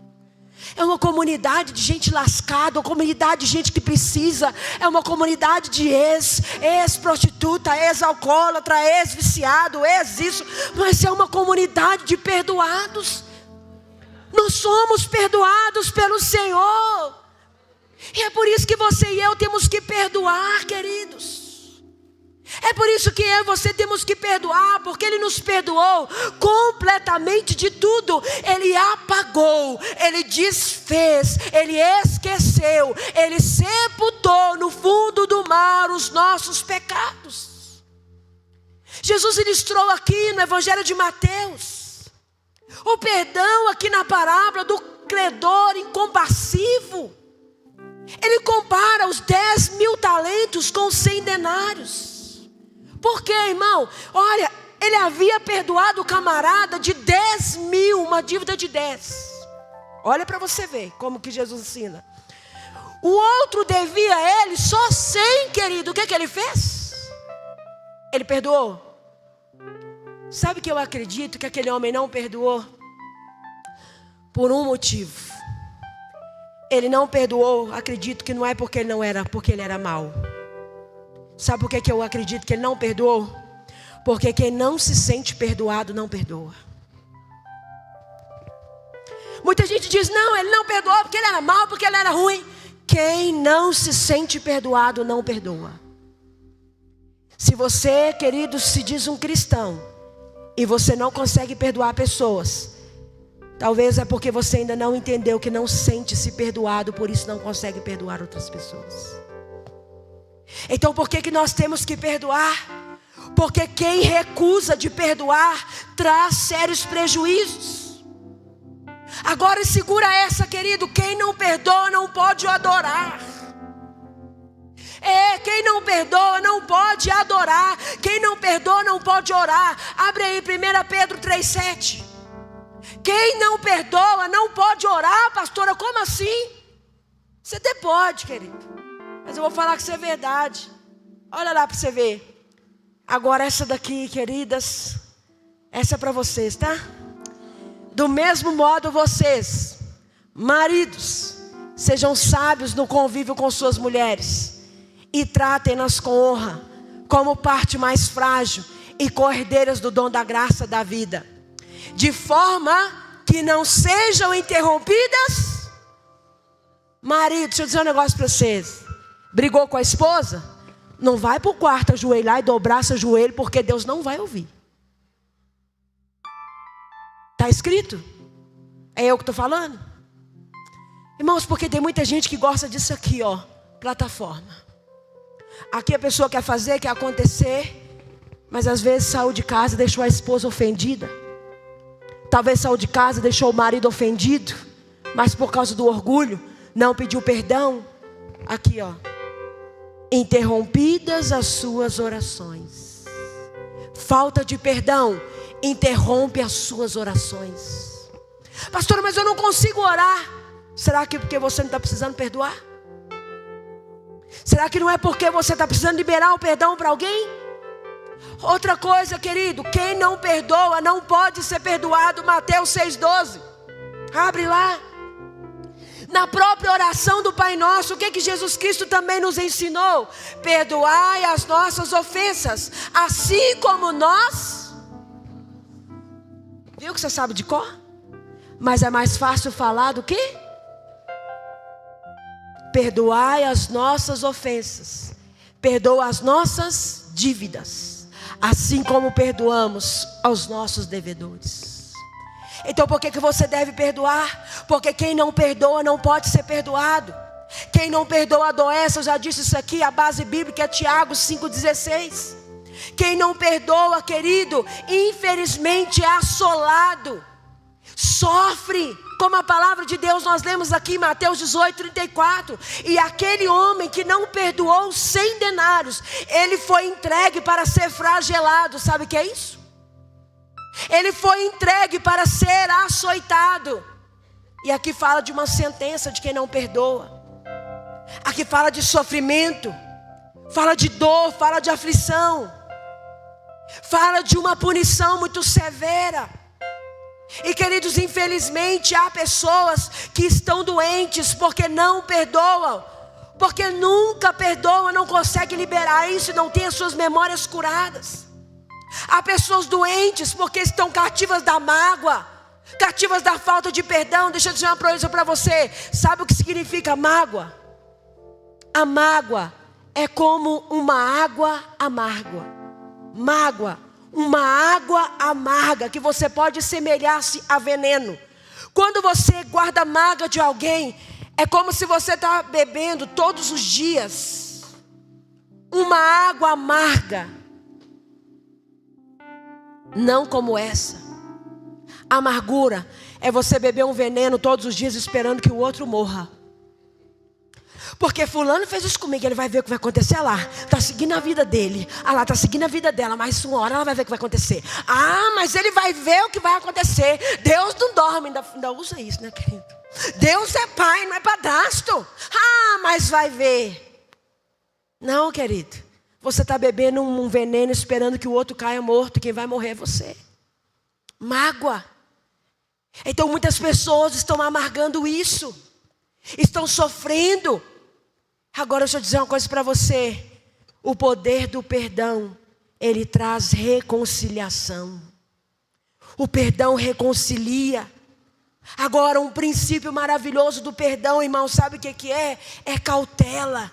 Speaker 1: É uma comunidade de gente lascada, uma comunidade de gente que precisa. É uma comunidade de ex-prostituta, ex-alcoólatra, ex-viciado, ex-isso. Mas é uma comunidade de perdoados. Nós somos perdoados pelo Senhor. E é por isso que você e eu temos que perdoar, queridos. É por isso que eu e você temos que perdoar, porque Ele nos perdoou completamente de tudo. Ele apagou, Ele desfez, Ele esqueceu, Ele sepultou no fundo do mar os nossos pecados. Jesus ilustrou aqui no Evangelho de Mateus o perdão aqui na parábola do credor incompassivo. Ele compara os 10.000 talentos com 100 denários. Por quê, irmão? Olha, ele havia perdoado o camarada de 10.000, uma dívida de 10. Olha para você ver como que Jesus ensina. O outro devia a ele só 100, querido. O que ele fez? Ele perdoou. Sabe que eu acredito que aquele homem não perdoou? Por um motivo. Ele não perdoou, acredito que não é porque ele era mau. Sabe por que eu acredito que ele não perdoou? Porque quem não se sente perdoado não perdoa. Muita gente diz: não, ele não perdoou porque ele era mau, porque ele era ruim. Quem não se sente perdoado não perdoa. Se você, querido, se diz um cristão e você não consegue perdoar pessoas, talvez é porque você ainda não entendeu que não sente-se perdoado, por isso não consegue perdoar outras pessoas. Então por que nós temos que perdoar? Porque quem recusa de perdoar traz sérios prejuízos. Agora segura essa, querido: quem não perdoa não pode adorar. Quem não perdoa não pode adorar. Quem não perdoa não pode orar. Abre aí 1 Pedro 3,7. Quem não perdoa não pode orar, pastora, como assim? Você até pode, querido, mas eu vou falar que isso é verdade. Olha lá para você ver. Agora essa daqui, queridas, essa é para vocês, tá? Do mesmo modo vocês, maridos, sejam sábios no convívio com suas mulheres e tratem-nas com honra, como parte mais frágil e cordeiras do dom da graça da vida, de forma que não sejam interrompidas. Marido, deixa eu dizer um negócio para vocês. Brigou com a esposa? Não vai para o quarto ajoelhar e dobrar seu joelho, porque Deus não vai ouvir. Está escrito? É eu que estou falando? Irmãos, porque tem muita gente que gosta disso aqui, ó, plataforma. Aqui a pessoa quer fazer, quer acontecer, mas às vezes saiu de casa e deixou a esposa ofendida. Talvez saiu de casa e deixou o marido ofendido, mas por causa do orgulho, não pediu perdão. Aqui, ó. Interrompidas as suas orações. Falta de perdão interrompe as suas orações. Pastora, mas eu não consigo orar. Será que porque você não está precisando perdoar? Será que não é porque você está precisando liberar o perdão para alguém? Outra coisa, querido, quem não perdoa não pode ser perdoado. Mateus 6,12. Abre lá. Na própria oração do Pai Nosso, o que Jesus Cristo também nos ensinou? Perdoai as nossas ofensas, assim como nós. Viu que você sabe de cor? Mas é mais fácil falar do que? Perdoai as nossas ofensas, perdoa as nossas dívidas, assim como perdoamos aos nossos devedores. Então por que você deve perdoar? Porque quem não perdoa não pode ser perdoado. Quem não perdoa adoece. Eu já disse isso aqui, a base bíblica é Tiago 5,16. Quem não perdoa, querido, infelizmente é assolado, sofre. Como a palavra de Deus nós lemos aqui em Mateus 18,34. E aquele homem que não perdoou 100 denários, ele foi entregue para ser flagelado. Sabe o que é isso? Ele foi entregue para ser açoitado. E aqui fala de uma sentença de quem não perdoa. Aqui fala de sofrimento, fala de dor, fala de aflição, fala de uma punição muito severa. E queridos, infelizmente há pessoas que estão doentes porque não perdoam, porque nunca perdoam, não conseguem liberar isso e não têm as suas memórias curadas. Há pessoas doentes porque estão cativas da mágoa, cativas da falta de perdão. Deixa eu dizer uma coisa para você. Sabe o que significa mágoa? A mágoa é como uma água amarga. Mágoa, uma água amarga que você pode semelhar-se a veneno. Quando você guarda mágoa de alguém, é como se você está bebendo todos os dias uma água amarga. Não como essa. Amargura é você beber um veneno todos os dias esperando que o outro morra. Porque fulano fez isso comigo, ele vai ver o que vai acontecer lá. Está seguindo a vida dele. Ah lá, está seguindo a vida dela, mas uma hora ela vai ver o que vai acontecer. Ah, mas ele vai ver o que vai acontecer. Deus não dorme, ainda usa isso, né, querido? Deus é pai, não é padrasto. Ah, mas vai ver. Não, querido. Você está bebendo um veneno esperando que o outro caia morto. Quem vai morrer é você. Mágoa. Então muitas pessoas estão amargando isso. Estão sofrendo. Agora deixa eu dizer uma coisa para você. O poder do perdão, ele traz reconciliação. O perdão reconcilia. Agora um princípio maravilhoso do perdão, irmão, sabe o que é? É cautela.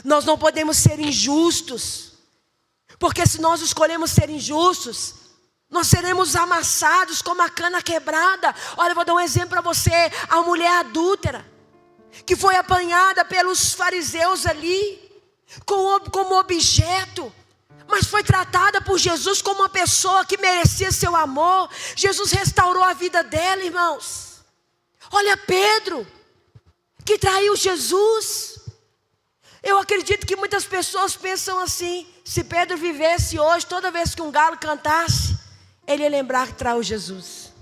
Speaker 1: Nós não podemos ser injustos, porque se nós escolhemos ser injustos, nós seremos amassados como a cana quebrada. Olha, eu vou dar um exemplo para você. A mulher adúltera, que foi apanhada pelos fariseus ali, como objeto, mas foi tratada por Jesus como uma pessoa que merecia seu amor. Jesus restaurou a vida dela, irmãos. Olha Pedro, que traiu Jesus. Eu acredito que muitas pessoas pensam assim: se Pedro vivesse hoje, toda vez que um galo cantasse, ele ia lembrar que traiu Jesus.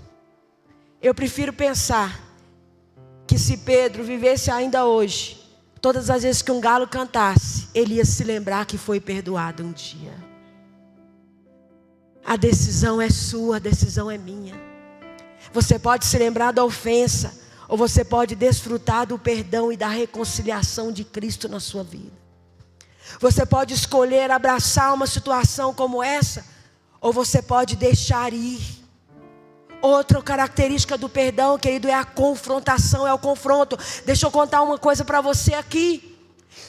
Speaker 1: Eu prefiro pensar que se Pedro vivesse ainda hoje, todas as vezes que um galo cantasse, ele ia se lembrar que foi perdoado um dia. A decisão é sua, a decisão é minha. Você pode se lembrar da ofensa, ou você pode desfrutar do perdão e da reconciliação de Cristo na sua vida. Você pode escolher abraçar uma situação como essa, ou você pode deixar ir. Outra característica do perdão, querido, é a confrontação, é o confronto. Deixa eu contar uma coisa para você aqui.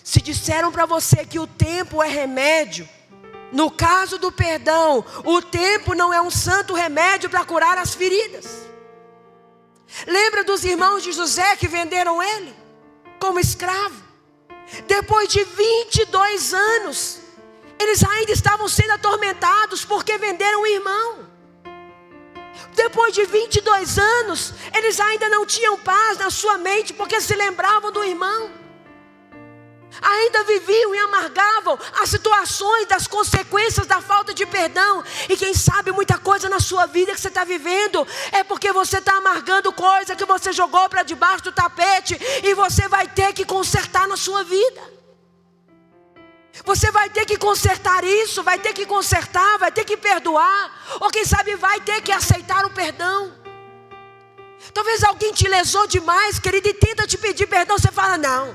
Speaker 1: Se disseram para você que o tempo é remédio, no caso do perdão, o tempo não é um santo remédio para curar as feridas. Lembra dos irmãos de José que venderam ele como escravo? Depois de 22 anos, eles ainda estavam sendo atormentados porque venderam o irmão. Depois de 22 anos, eles ainda não tinham paz na sua mente porque se lembravam do irmão. Ainda viviam e amargavam as situações das consequências da falta de perdão. E quem sabe muita coisa na sua vida que você está vivendo é porque você está amargando coisa que você jogou para debaixo do tapete, e você vai ter que consertar na sua vida. Você vai ter que consertar isso, vai ter que consertar, vai ter que perdoar, ou quem sabe vai ter que aceitar o perdão. Talvez alguém te lesou demais, querido, e tenta te pedir perdão, você fala não,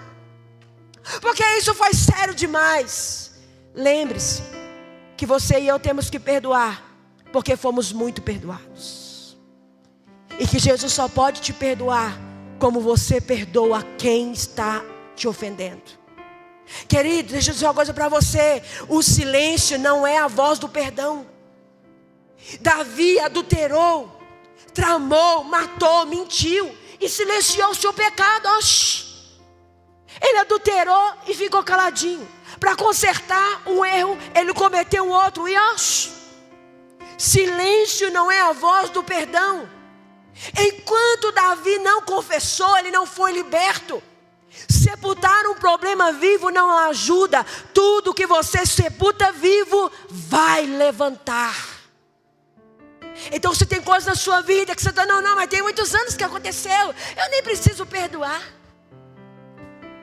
Speaker 1: porque isso foi sério demais. Lembre-se que você e eu temos que perdoar, porque fomos muito perdoados. E que Jesus só pode te perdoar como você perdoa quem está te ofendendo. Querido, deixa eu dizer uma coisa para você. O silêncio não é a voz do perdão. Davi adulterou, tramou, matou, mentiu e silenciou o seu pecado. Ele adulterou e ficou caladinho. Para consertar um erro, ele cometeu um outro. E silêncio não é a voz do perdão. Enquanto Davi não confessou, ele não foi liberto. Sepultar um problema vivo não ajuda. Tudo que você sepulta vivo vai levantar. Então se tem coisa na sua vida que você está, não, mas tem muitos anos que aconteceu, eu nem preciso perdoar.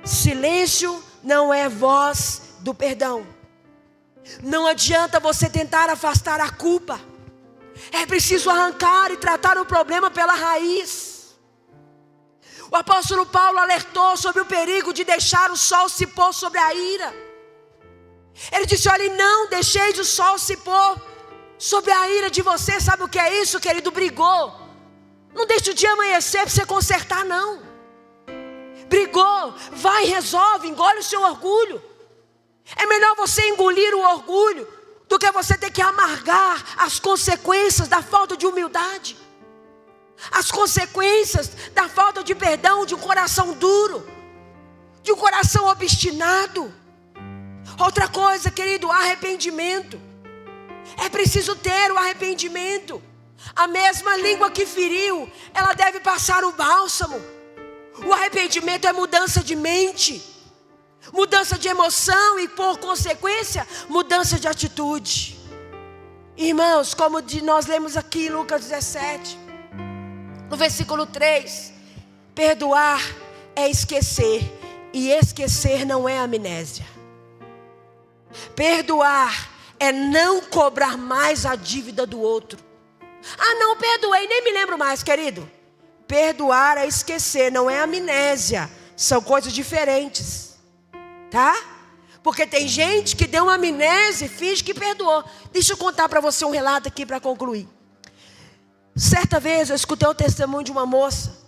Speaker 1: Silêncio não é voz do perdão. Não adianta você tentar afastar a culpa. É preciso arrancar e tratar o problema pela raiz. O apóstolo Paulo alertou sobre o perigo de deixar o sol se pôr sobre a ira. Ele disse, olha, não deixeis o sol se pôr sobre a ira de você. Sabe o que é isso, querido? Brigou. Não deixe o dia amanhecer para você consertar, não. Brigou, vai, resolve, engole o seu orgulho. É melhor você engolir o orgulho do que você ter que amargar as consequências da falta de humildade. As consequências da falta de perdão, de um coração duro, de um coração obstinado. Outra coisa, querido, arrependimento. É preciso ter o arrependimento. A mesma língua que feriu, ela deve passar o bálsamo. O arrependimento é mudança de mente, mudança de emoção e, por consequência, mudança de atitude. Irmãos, como nós lemos aqui em Lucas 17, no versículo 3, perdoar é esquecer, e esquecer não é amnésia. Perdoar é não cobrar mais a dívida do outro. Não perdoei, nem me lembro mais, querido. Perdoar é esquecer, não é amnésia. São coisas diferentes, tá? Porque tem gente que deu uma amnésia e finge que perdoou. Deixa eu contar para você um relato aqui para concluir. Certa vez eu escutei o testemunho de uma moça.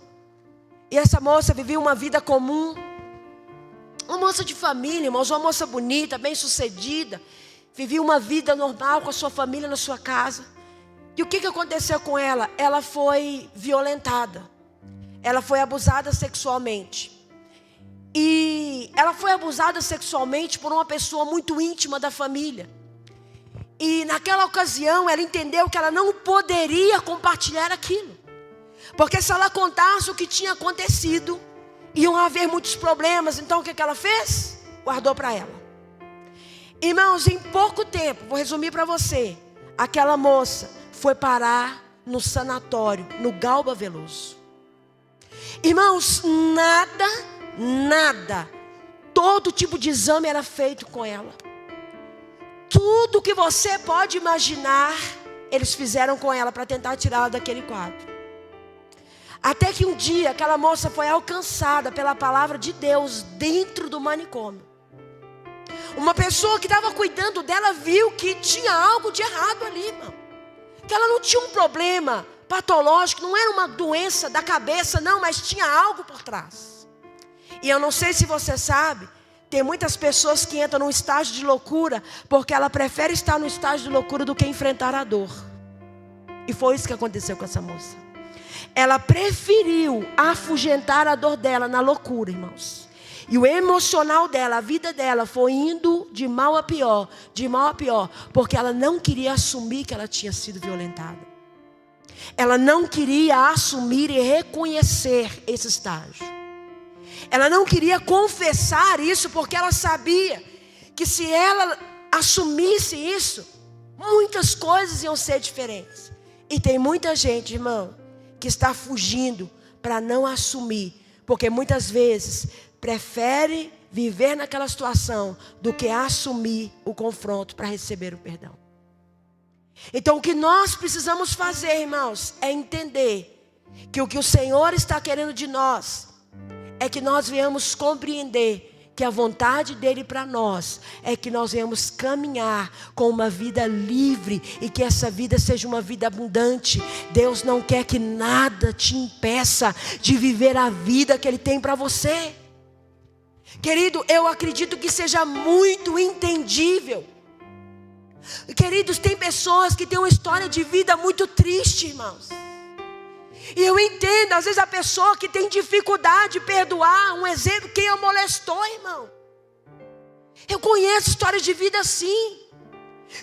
Speaker 1: E essa moça vivia uma vida comum. Uma moça de família, irmãos, uma moça bonita, bem sucedida. Vivia uma vida normal com a sua família na sua casa. E o que aconteceu com ela? Ela foi violentada. Ela foi abusada sexualmente. E ela foi abusada sexualmente por uma pessoa muito íntima da família. E naquela ocasião ela entendeu que ela não poderia compartilhar aquilo. Porque se ela contasse o que tinha acontecido, iam haver muitos problemas. Então o que ela fez? Guardou para ela. Irmãos, em pouco tempo, vou resumir para você, aquela moça foi parar no sanatório, no Galba Veloso. Irmãos, nada, todo tipo de exame era feito com ela. Tudo que você pode imaginar, eles fizeram com ela para tentar tirá-la daquele quadro. Até que um dia aquela moça foi alcançada pela palavra de Deus dentro do manicômio. Uma pessoa que estava cuidando dela viu que tinha algo de errado ali, irmão. Que ela não tinha um problema patológico, não era uma doença da cabeça, não, mas tinha algo por trás. E eu não sei se você sabe, tem muitas pessoas que entram num estágio de loucura, porque ela prefere estar no estágio de loucura do que enfrentar a dor. E foi isso que aconteceu com essa moça. Ela preferiu afugentar a dor dela na loucura, irmãos. E o emocional dela, a vida dela foi indo de mal a pior, porque ela não queria assumir que ela tinha sido violentada. Ela não queria assumir e reconhecer esse estágio. Ela não queria confessar isso, porque ela sabia que se ela assumisse isso, muitas coisas iam ser diferentes. E tem muita gente, irmão, que está fugindo para não assumir, porque muitas vezes prefere viver naquela situação do que assumir o confronto para receber o perdão. Então o que nós precisamos fazer, irmãos, é entender que o Senhor está querendo de nós é que nós venhamos compreender que a vontade dele para nós é que nós venhamos caminhar com uma vida livre e que essa vida seja uma vida abundante. Deus não quer que nada te impeça de viver a vida que ele tem para você. Querido, eu acredito que seja muito entendível. Queridos, tem pessoas que têm uma história de vida muito triste, irmãos. E eu entendo, às vezes a pessoa que tem dificuldade de perdoar, um exemplo, quem a molestou, irmão. Eu conheço histórias de vida assim,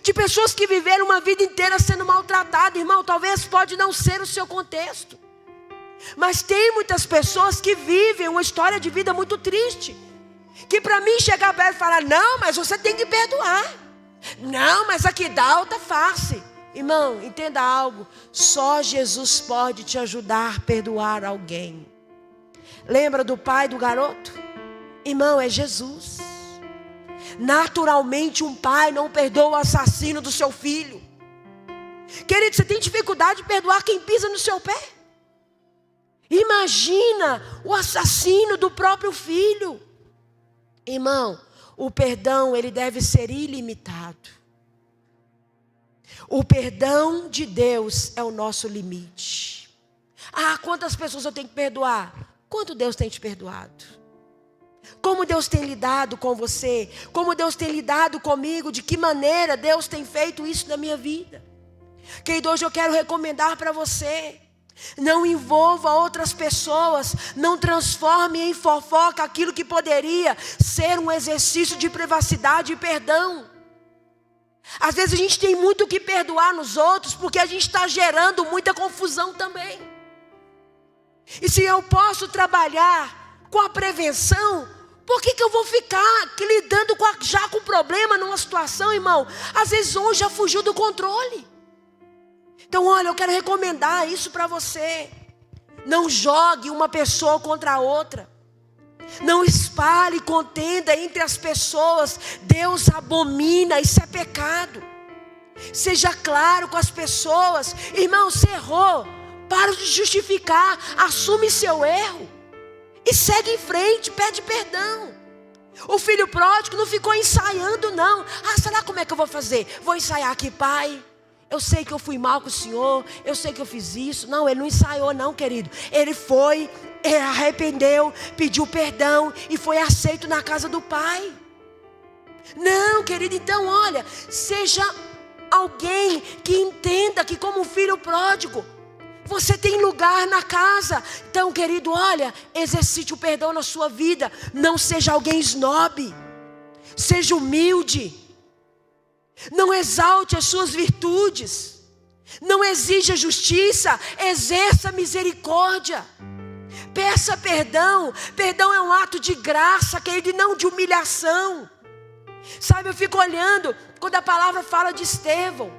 Speaker 1: de pessoas que viveram uma vida inteira sendo maltratadas, irmão. Talvez pode não ser o seu contexto, mas tem muitas pessoas que vivem uma história de vida muito triste, que para mim chegar perto e falar, não, mas você tem que perdoar. Não, mas aqui dá alta face. Irmão, entenda algo, só Jesus pode te ajudar a perdoar alguém. Lembra do pai do garoto? Irmão, é Jesus. Naturalmente um pai não perdoa o assassino do seu filho. Querido, você tem dificuldade de perdoar quem pisa no seu pé? Imagina o assassino do próprio filho. Irmão, o perdão ele deve ser ilimitado. O perdão de Deus é o nosso limite. Ah, quantas pessoas eu tenho que perdoar? Quanto Deus tem te perdoado? Como Deus tem lidado com você? Como Deus tem lidado comigo? De que maneira Deus tem feito isso na minha vida? Querido, hoje eu quero recomendar para você: não envolva outras pessoas, não transforme em fofoca aquilo que poderia ser um exercício de privacidade e perdão. Às vezes a gente tem muito o que perdoar nos outros, porque a gente está gerando muita confusão também. E se eu posso trabalhar com a prevenção, por que eu vou ficar lidando já com problema numa situação, irmão? Às vezes hoje já fugiu do controle. Então olha, eu quero recomendar isso para você. Não jogue uma pessoa contra a outra. Não espalhe contenda entre as pessoas. Deus abomina, isso é pecado. Seja claro com as pessoas. Irmão, você errou, para de justificar, assume seu erro e segue em frente, pede perdão. O filho pródigo não ficou ensaiando não. Ah, será como é que eu vou fazer? Vou ensaiar aqui, pai. Eu sei que eu fui mal com o senhor, eu sei que eu fiz isso. Não, ele não ensaiou não, querido. Ele foi, arrependeu, pediu perdão e foi aceito na casa do pai. Não, querido, então olha, seja alguém que entenda que como um filho pródigo, você tem lugar na casa. Então, querido, olha, exercite o perdão na sua vida. Não seja alguém snob, seja humilde. Não exalte as suas virtudes. Não exija justiça, exerça misericórdia. Peça perdão. Perdão é um ato de graça, querido, e não de humilhação. Sabe, eu fico olhando quando a palavra fala de Estevão.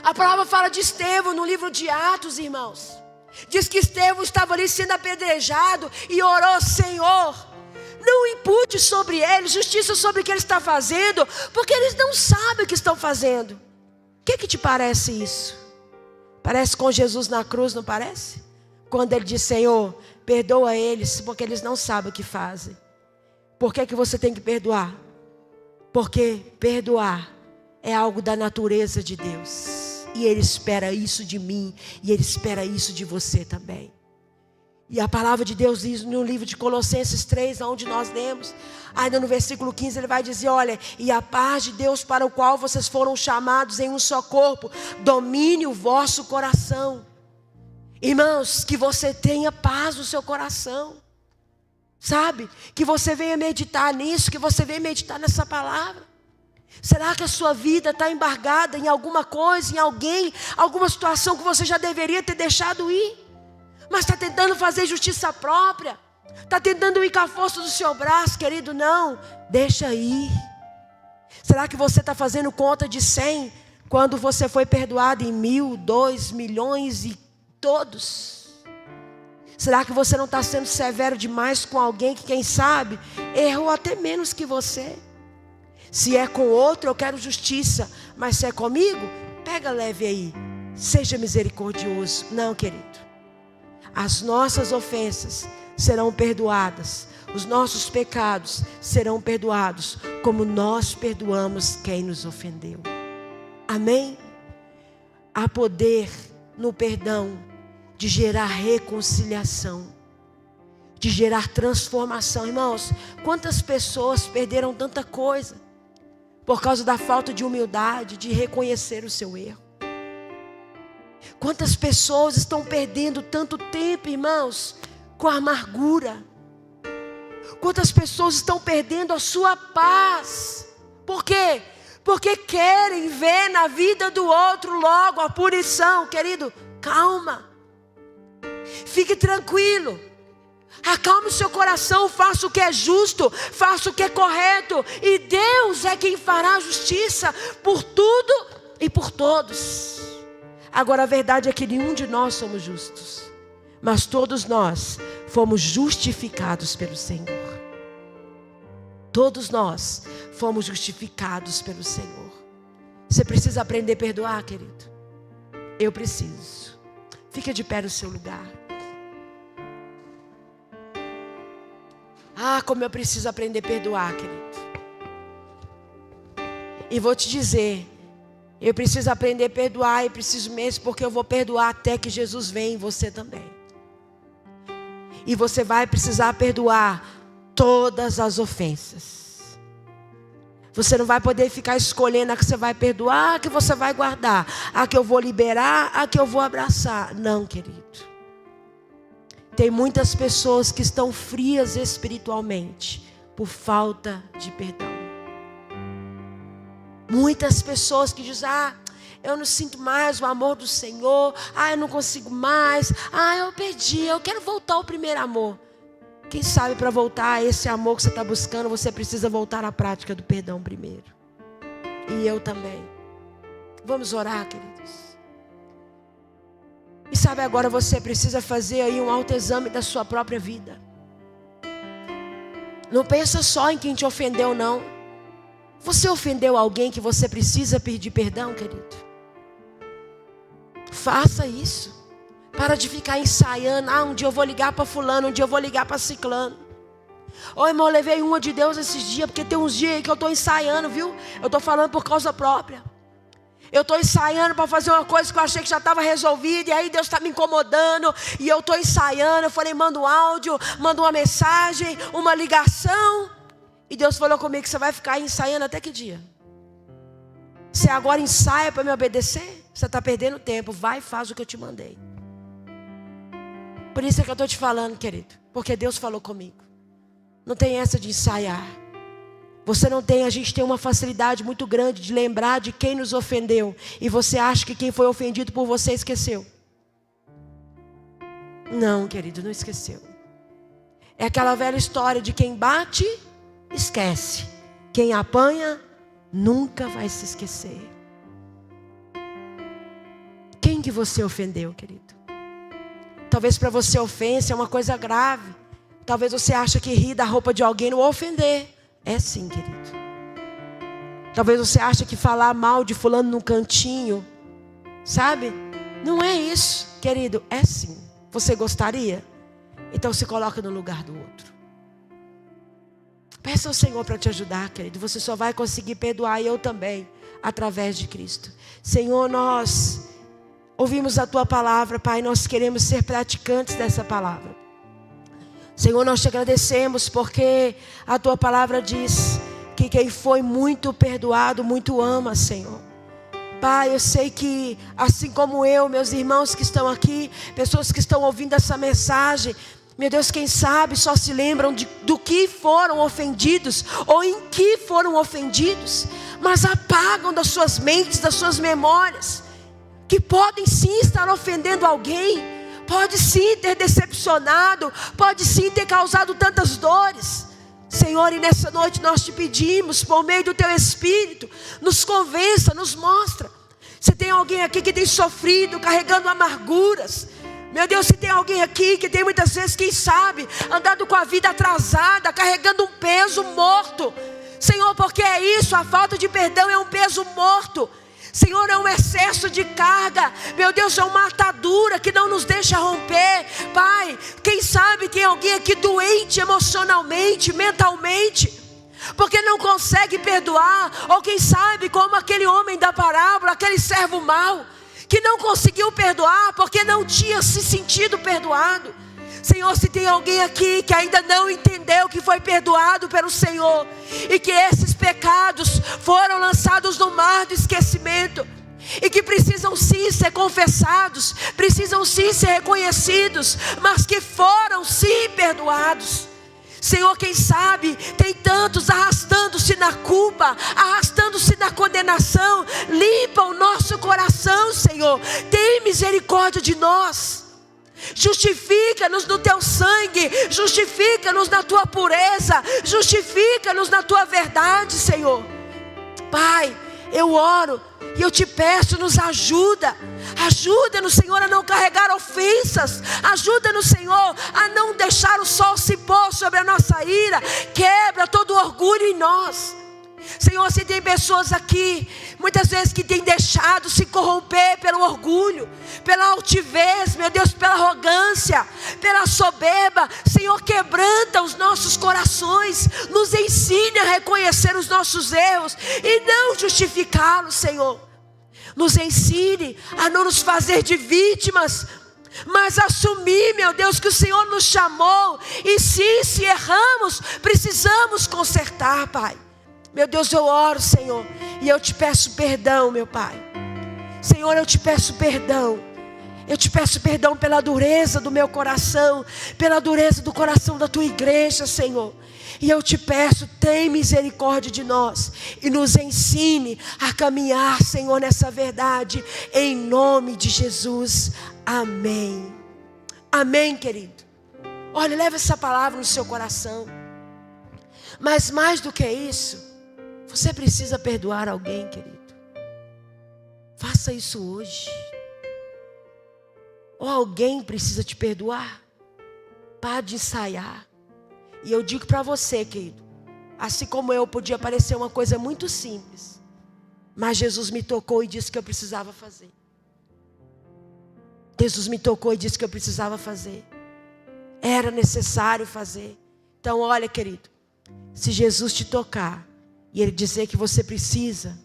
Speaker 1: A palavra fala de Estevão no livro de Atos, irmãos. Diz que Estevão estava ali sendo apedrejado e orou: Senhor, não impute sobre eles justiça sobre o que ele está fazendo, porque eles não sabem o que estão fazendo. O que te parece isso? Parece com Jesus na cruz, não parece? Quando ele diz: Senhor, perdoa eles, porque eles não sabem o que fazem. Por que você tem que perdoar? Porque perdoar é algo da natureza de Deus. E Ele espera isso de mim, e Ele espera isso de você também. E a palavra de Deus diz no livro de Colossenses 3, onde nós lemos, ainda no versículo 15, ele vai dizer: olha, e a paz de Deus para o qual vocês foram chamados em um só corpo, domine o vosso coração. Irmãos, que você tenha paz no seu coração, sabe? Que você venha meditar nisso, que você venha meditar nessa palavra. Será que a sua vida está embargada em alguma coisa, em alguém, alguma situação que você já deveria ter deixado ir? Mas está tentando fazer justiça própria, está tentando ir com a força do seu braço, querido? Não, deixa ir. Será que você está fazendo conta de 100, quando você foi perdoado em 1.000, 2 milhões e todos? Será que você não está sendo severo demais com alguém que, quem sabe, errou até menos que você? Se é com outro, eu quero justiça, mas se é comigo, pega leve aí, seja misericordioso. Não, querido, as nossas ofensas serão perdoadas, os nossos pecados serão perdoados, como nós perdoamos quem nos ofendeu. Amém? Há poder no perdão de gerar reconciliação, de gerar transformação. Irmãos, quantas pessoas perderam tanta coisa por causa da falta de humildade, de reconhecer o seu erro? Quantas pessoas estão perdendo tanto tempo, irmãos, com amargura? Quantas pessoas estão perdendo a sua paz? Por quê? Porque querem ver na vida do outro logo a punição. Querido, calma, fique tranquilo, acalme o seu coração, faça o que é justo, faça o que é correto, e Deus é quem fará justiça por tudo e por todos. Agora, a verdade é que nenhum de nós somos justos, mas todos nós fomos justificados pelo Senhor. Todos nós fomos justificados pelo Senhor. Você precisa aprender a perdoar, querido? Eu preciso. Fica de pé no seu lugar. Ah, como eu preciso aprender a perdoar, querido. E vou te dizer, eu preciso aprender a perdoar, e preciso mesmo, porque eu vou perdoar até que Jesus venha em você também. E você vai precisar perdoar todas as ofensas. Você não vai poder ficar escolhendo a que você vai perdoar, a que você vai guardar, a que eu vou liberar, a que eu vou abraçar. Não, querido. Tem muitas pessoas que estão frias espiritualmente por falta de perdão. Muitas pessoas que dizem: ah, eu não sinto mais o amor do Senhor, ah, eu não consigo mais, ah, eu perdi, eu quero voltar ao primeiro amor. Quem sabe para voltar a esse amor que você está buscando, você precisa voltar à prática do perdão primeiro. E eu também. Vamos orar, queridos. E sabe, agora você precisa fazer aí um autoexame da sua própria vida. Não pensa só em quem te ofendeu, não. Você ofendeu alguém que você precisa pedir perdão, querido? Faça isso. Para de ficar ensaiando: ah, um dia eu vou ligar para fulano, um dia eu vou ligar para ciclano. Ô irmão, eu levei uma de Deus esses dias, porque tem uns dias aí que eu estou ensaiando, viu? Eu estou falando por causa própria. Eu estou ensaiando para fazer uma coisa que eu achei que já estava resolvida, e aí Deus está me incomodando, e eu estou ensaiando. Eu falei: manda um áudio, manda uma mensagem, uma ligação. E Deus falou comigo que você vai ficar ensaiando até que dia? Você agora ensaia para me obedecer? Você está perdendo tempo. Vai e faz o que eu te mandei. Por isso é que eu estou te falando, querido, porque Deus falou comigo. Não tem essa de ensaiar. Você não tem, a gente tem uma facilidade muito grande de lembrar de quem nos ofendeu. E você acha que quem foi ofendido por você esqueceu. Não, querido, não esqueceu. É aquela velha história de quem bate, esquece. Quem apanha, nunca vai se esquecer. que você ofendeu, querido? Talvez para você ofensa é uma coisa grave. Talvez você ache que rir da roupa de alguém não ofender. É sim, querido. Talvez você ache que falar mal de fulano num cantinho, sabe? Não é isso, querido. É sim. Você gostaria? Então se coloca no lugar do outro. Peça ao Senhor para te ajudar, querido. Você só vai conseguir perdoar, e eu também, através de Cristo. Senhor, nós ouvimos a Tua palavra, Pai. Nós queremos ser praticantes dessa palavra. Senhor, nós te agradecemos porque a Tua palavra diz que quem foi muito perdoado, muito ama, Senhor. Pai, eu sei que assim como eu, meus irmãos que estão aqui, pessoas que estão ouvindo essa mensagem, meu Deus, quem sabe só se lembram do que foram ofendidos ou em que foram ofendidos, mas apagam das suas mentes, das suas memórias, que podem sim estar ofendendo alguém, pode sim ter decepcionado, pode sim ter causado tantas dores. Senhor, e nessa noite nós te pedimos, por meio do Teu Espírito, nos convença, nos mostra. Se tem alguém aqui que tem sofrido, carregando amarguras, meu Deus, se tem alguém aqui que tem muitas vezes, quem sabe, andado com a vida atrasada, carregando um peso morto. Senhor, porque é isso, a falta de perdão é um peso morto. Senhor, é um excesso de carga. Meu Deus, é uma atadura que não nos deixa romper. Pai, quem sabe tem alguém aqui doente emocionalmente, mentalmente, porque não consegue perdoar. Ou quem sabe como aquele homem da parábola, aquele servo mau, que não conseguiu perdoar porque não tinha se sentido perdoado. Senhor, se tem alguém aqui que ainda não entendeu que foi perdoado pelo Senhor, e que esses pecados foram lançados no mar do esquecimento, e que precisam sim ser confessados, precisam sim ser reconhecidos, mas que foram sim perdoados. Senhor, quem sabe tem tantos arrastando-se na culpa, arrastando-se na condenação. Limpa o nosso coração, Senhor. Tem misericórdia de nós. Justifica-nos no Teu sangue, justifica-nos na Tua pureza, justifica-nos na Tua verdade, Senhor. Pai, eu oro e eu te peço, nos ajuda. Ajuda-nos, Senhor, a não carregar ofensas. Ajuda-nos, Senhor, a não deixar o sol se pôr sobre a nossa ira. Quebra todo o orgulho em nós. Senhor, se tem pessoas aqui, muitas vezes que têm deixado se corromper pelo orgulho, pela altivez, meu Deus, pela arrogância, pela soberba. Senhor, quebranta os nossos corações, nos ensine a reconhecer os nossos erros e não justificá-los, Senhor. Nos ensine a não nos fazer de vítimas, mas assumir, meu Deus, que o Senhor nos chamou, e sim, se erramos, precisamos consertar, Pai. Meu Deus, eu oro, Senhor, e eu te peço perdão, meu Pai. Senhor, eu te peço perdão. Eu te peço perdão pela dureza do meu coração, pela dureza do coração da Tua igreja, Senhor. E eu te peço, tem misericórdia de nós e nos ensine a caminhar, Senhor, nessa verdade, em nome de Jesus. Amém. Amém, querido. Olha, leva essa palavra no seu coração. Mas mais do que isso, você precisa perdoar alguém, querido. Faça isso hoje. Ou alguém precisa te perdoar. Pare de ensaiar. E eu digo para você, querido, assim como eu, podia parecer uma coisa muito simples, mas Jesus me tocou e disse que eu precisava fazer. Jesus me tocou e disse que eu precisava fazer. Era necessário fazer. Então olha, querido, se Jesus te tocar e Ele dizer que você precisa,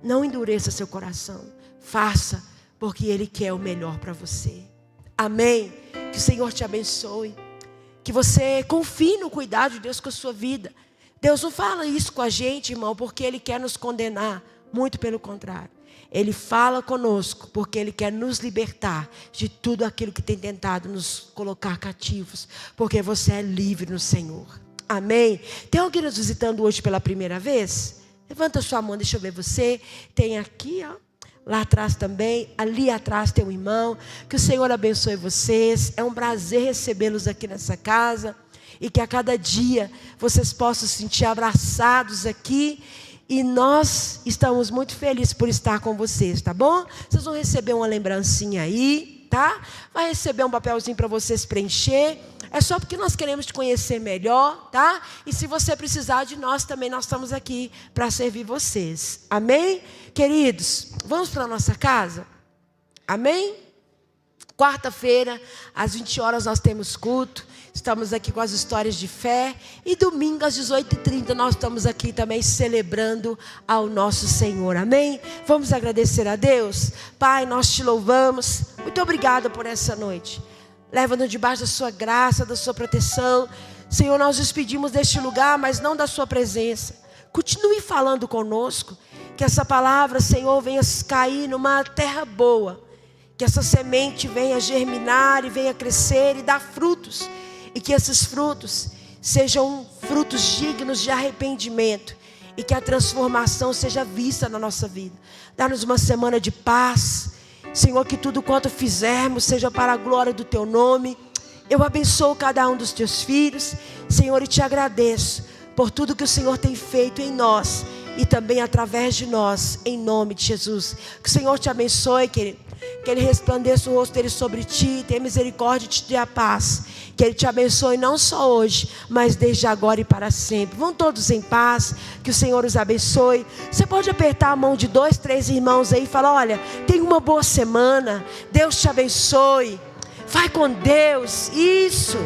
Speaker 1: não endureça seu coração. Faça, porque Ele quer o melhor para você. Amém? Que o Senhor te abençoe. Que você confie no cuidado de Deus com a sua vida. Deus não fala isso com a gente, irmão, porque Ele quer nos condenar. Muito pelo contrário. Ele fala conosco porque Ele quer nos libertar de tudo aquilo que tem tentado nos colocar cativos. Porque você é livre no Senhor. Amém? Tem alguém nos visitando hoje pela primeira vez? Levanta sua mão, deixa eu ver você. Tem aqui, ó. Lá atrás também, ali atrás tem um irmão. Que o Senhor abençoe vocês. É um prazer recebê-los aqui nessa casa. E que a cada dia vocês possam se sentir abraçados aqui. E nós estamos muito felizes por estar com vocês, tá bom? Vocês vão receber uma lembrancinha aí, tá? Vai receber um papelzinho para vocês preencher. É só porque nós queremos te conhecer melhor, tá? E se você precisar de nós também, nós estamos aqui para servir vocês. Amém? Queridos, vamos para a nossa casa? Amém? Quarta-feira, às 20 horas, nós temos culto. Estamos aqui com as histórias de fé. E domingo, às 18h30, nós estamos aqui também celebrando ao nosso Senhor. Amém? Vamos agradecer a Deus? Pai, nós te louvamos. Muito obrigada por essa noite. Leva-nos debaixo da sua graça, da sua proteção. Senhor, nós nos despedimos deste lugar, mas não da sua presença. Continue falando conosco. Que essa palavra, Senhor, venha cair numa terra boa. Que essa semente venha germinar e venha crescer e dar frutos. E que esses frutos sejam frutos dignos de arrependimento. E que a transformação seja vista na nossa vida. Dá-nos uma semana de paz. Senhor, que tudo quanto fizermos seja para a glória do Teu nome. Eu abençoo cada um dos Teus filhos, Senhor, e te agradeço por tudo que o Senhor tem feito em nós e também através de nós, em nome de Jesus. Que o Senhor te abençoe, querido. Que Ele resplandeça o rosto dEle sobre ti, tenha misericórdia e te dê a paz. Que Ele te abençoe não só hoje, mas desde agora e para sempre. Vão todos em paz, que o Senhor os abençoe. Você pode apertar a mão de 2, 3 irmãos aí e falar: olha, tenha uma boa semana, Deus te abençoe, vai com Deus, isso.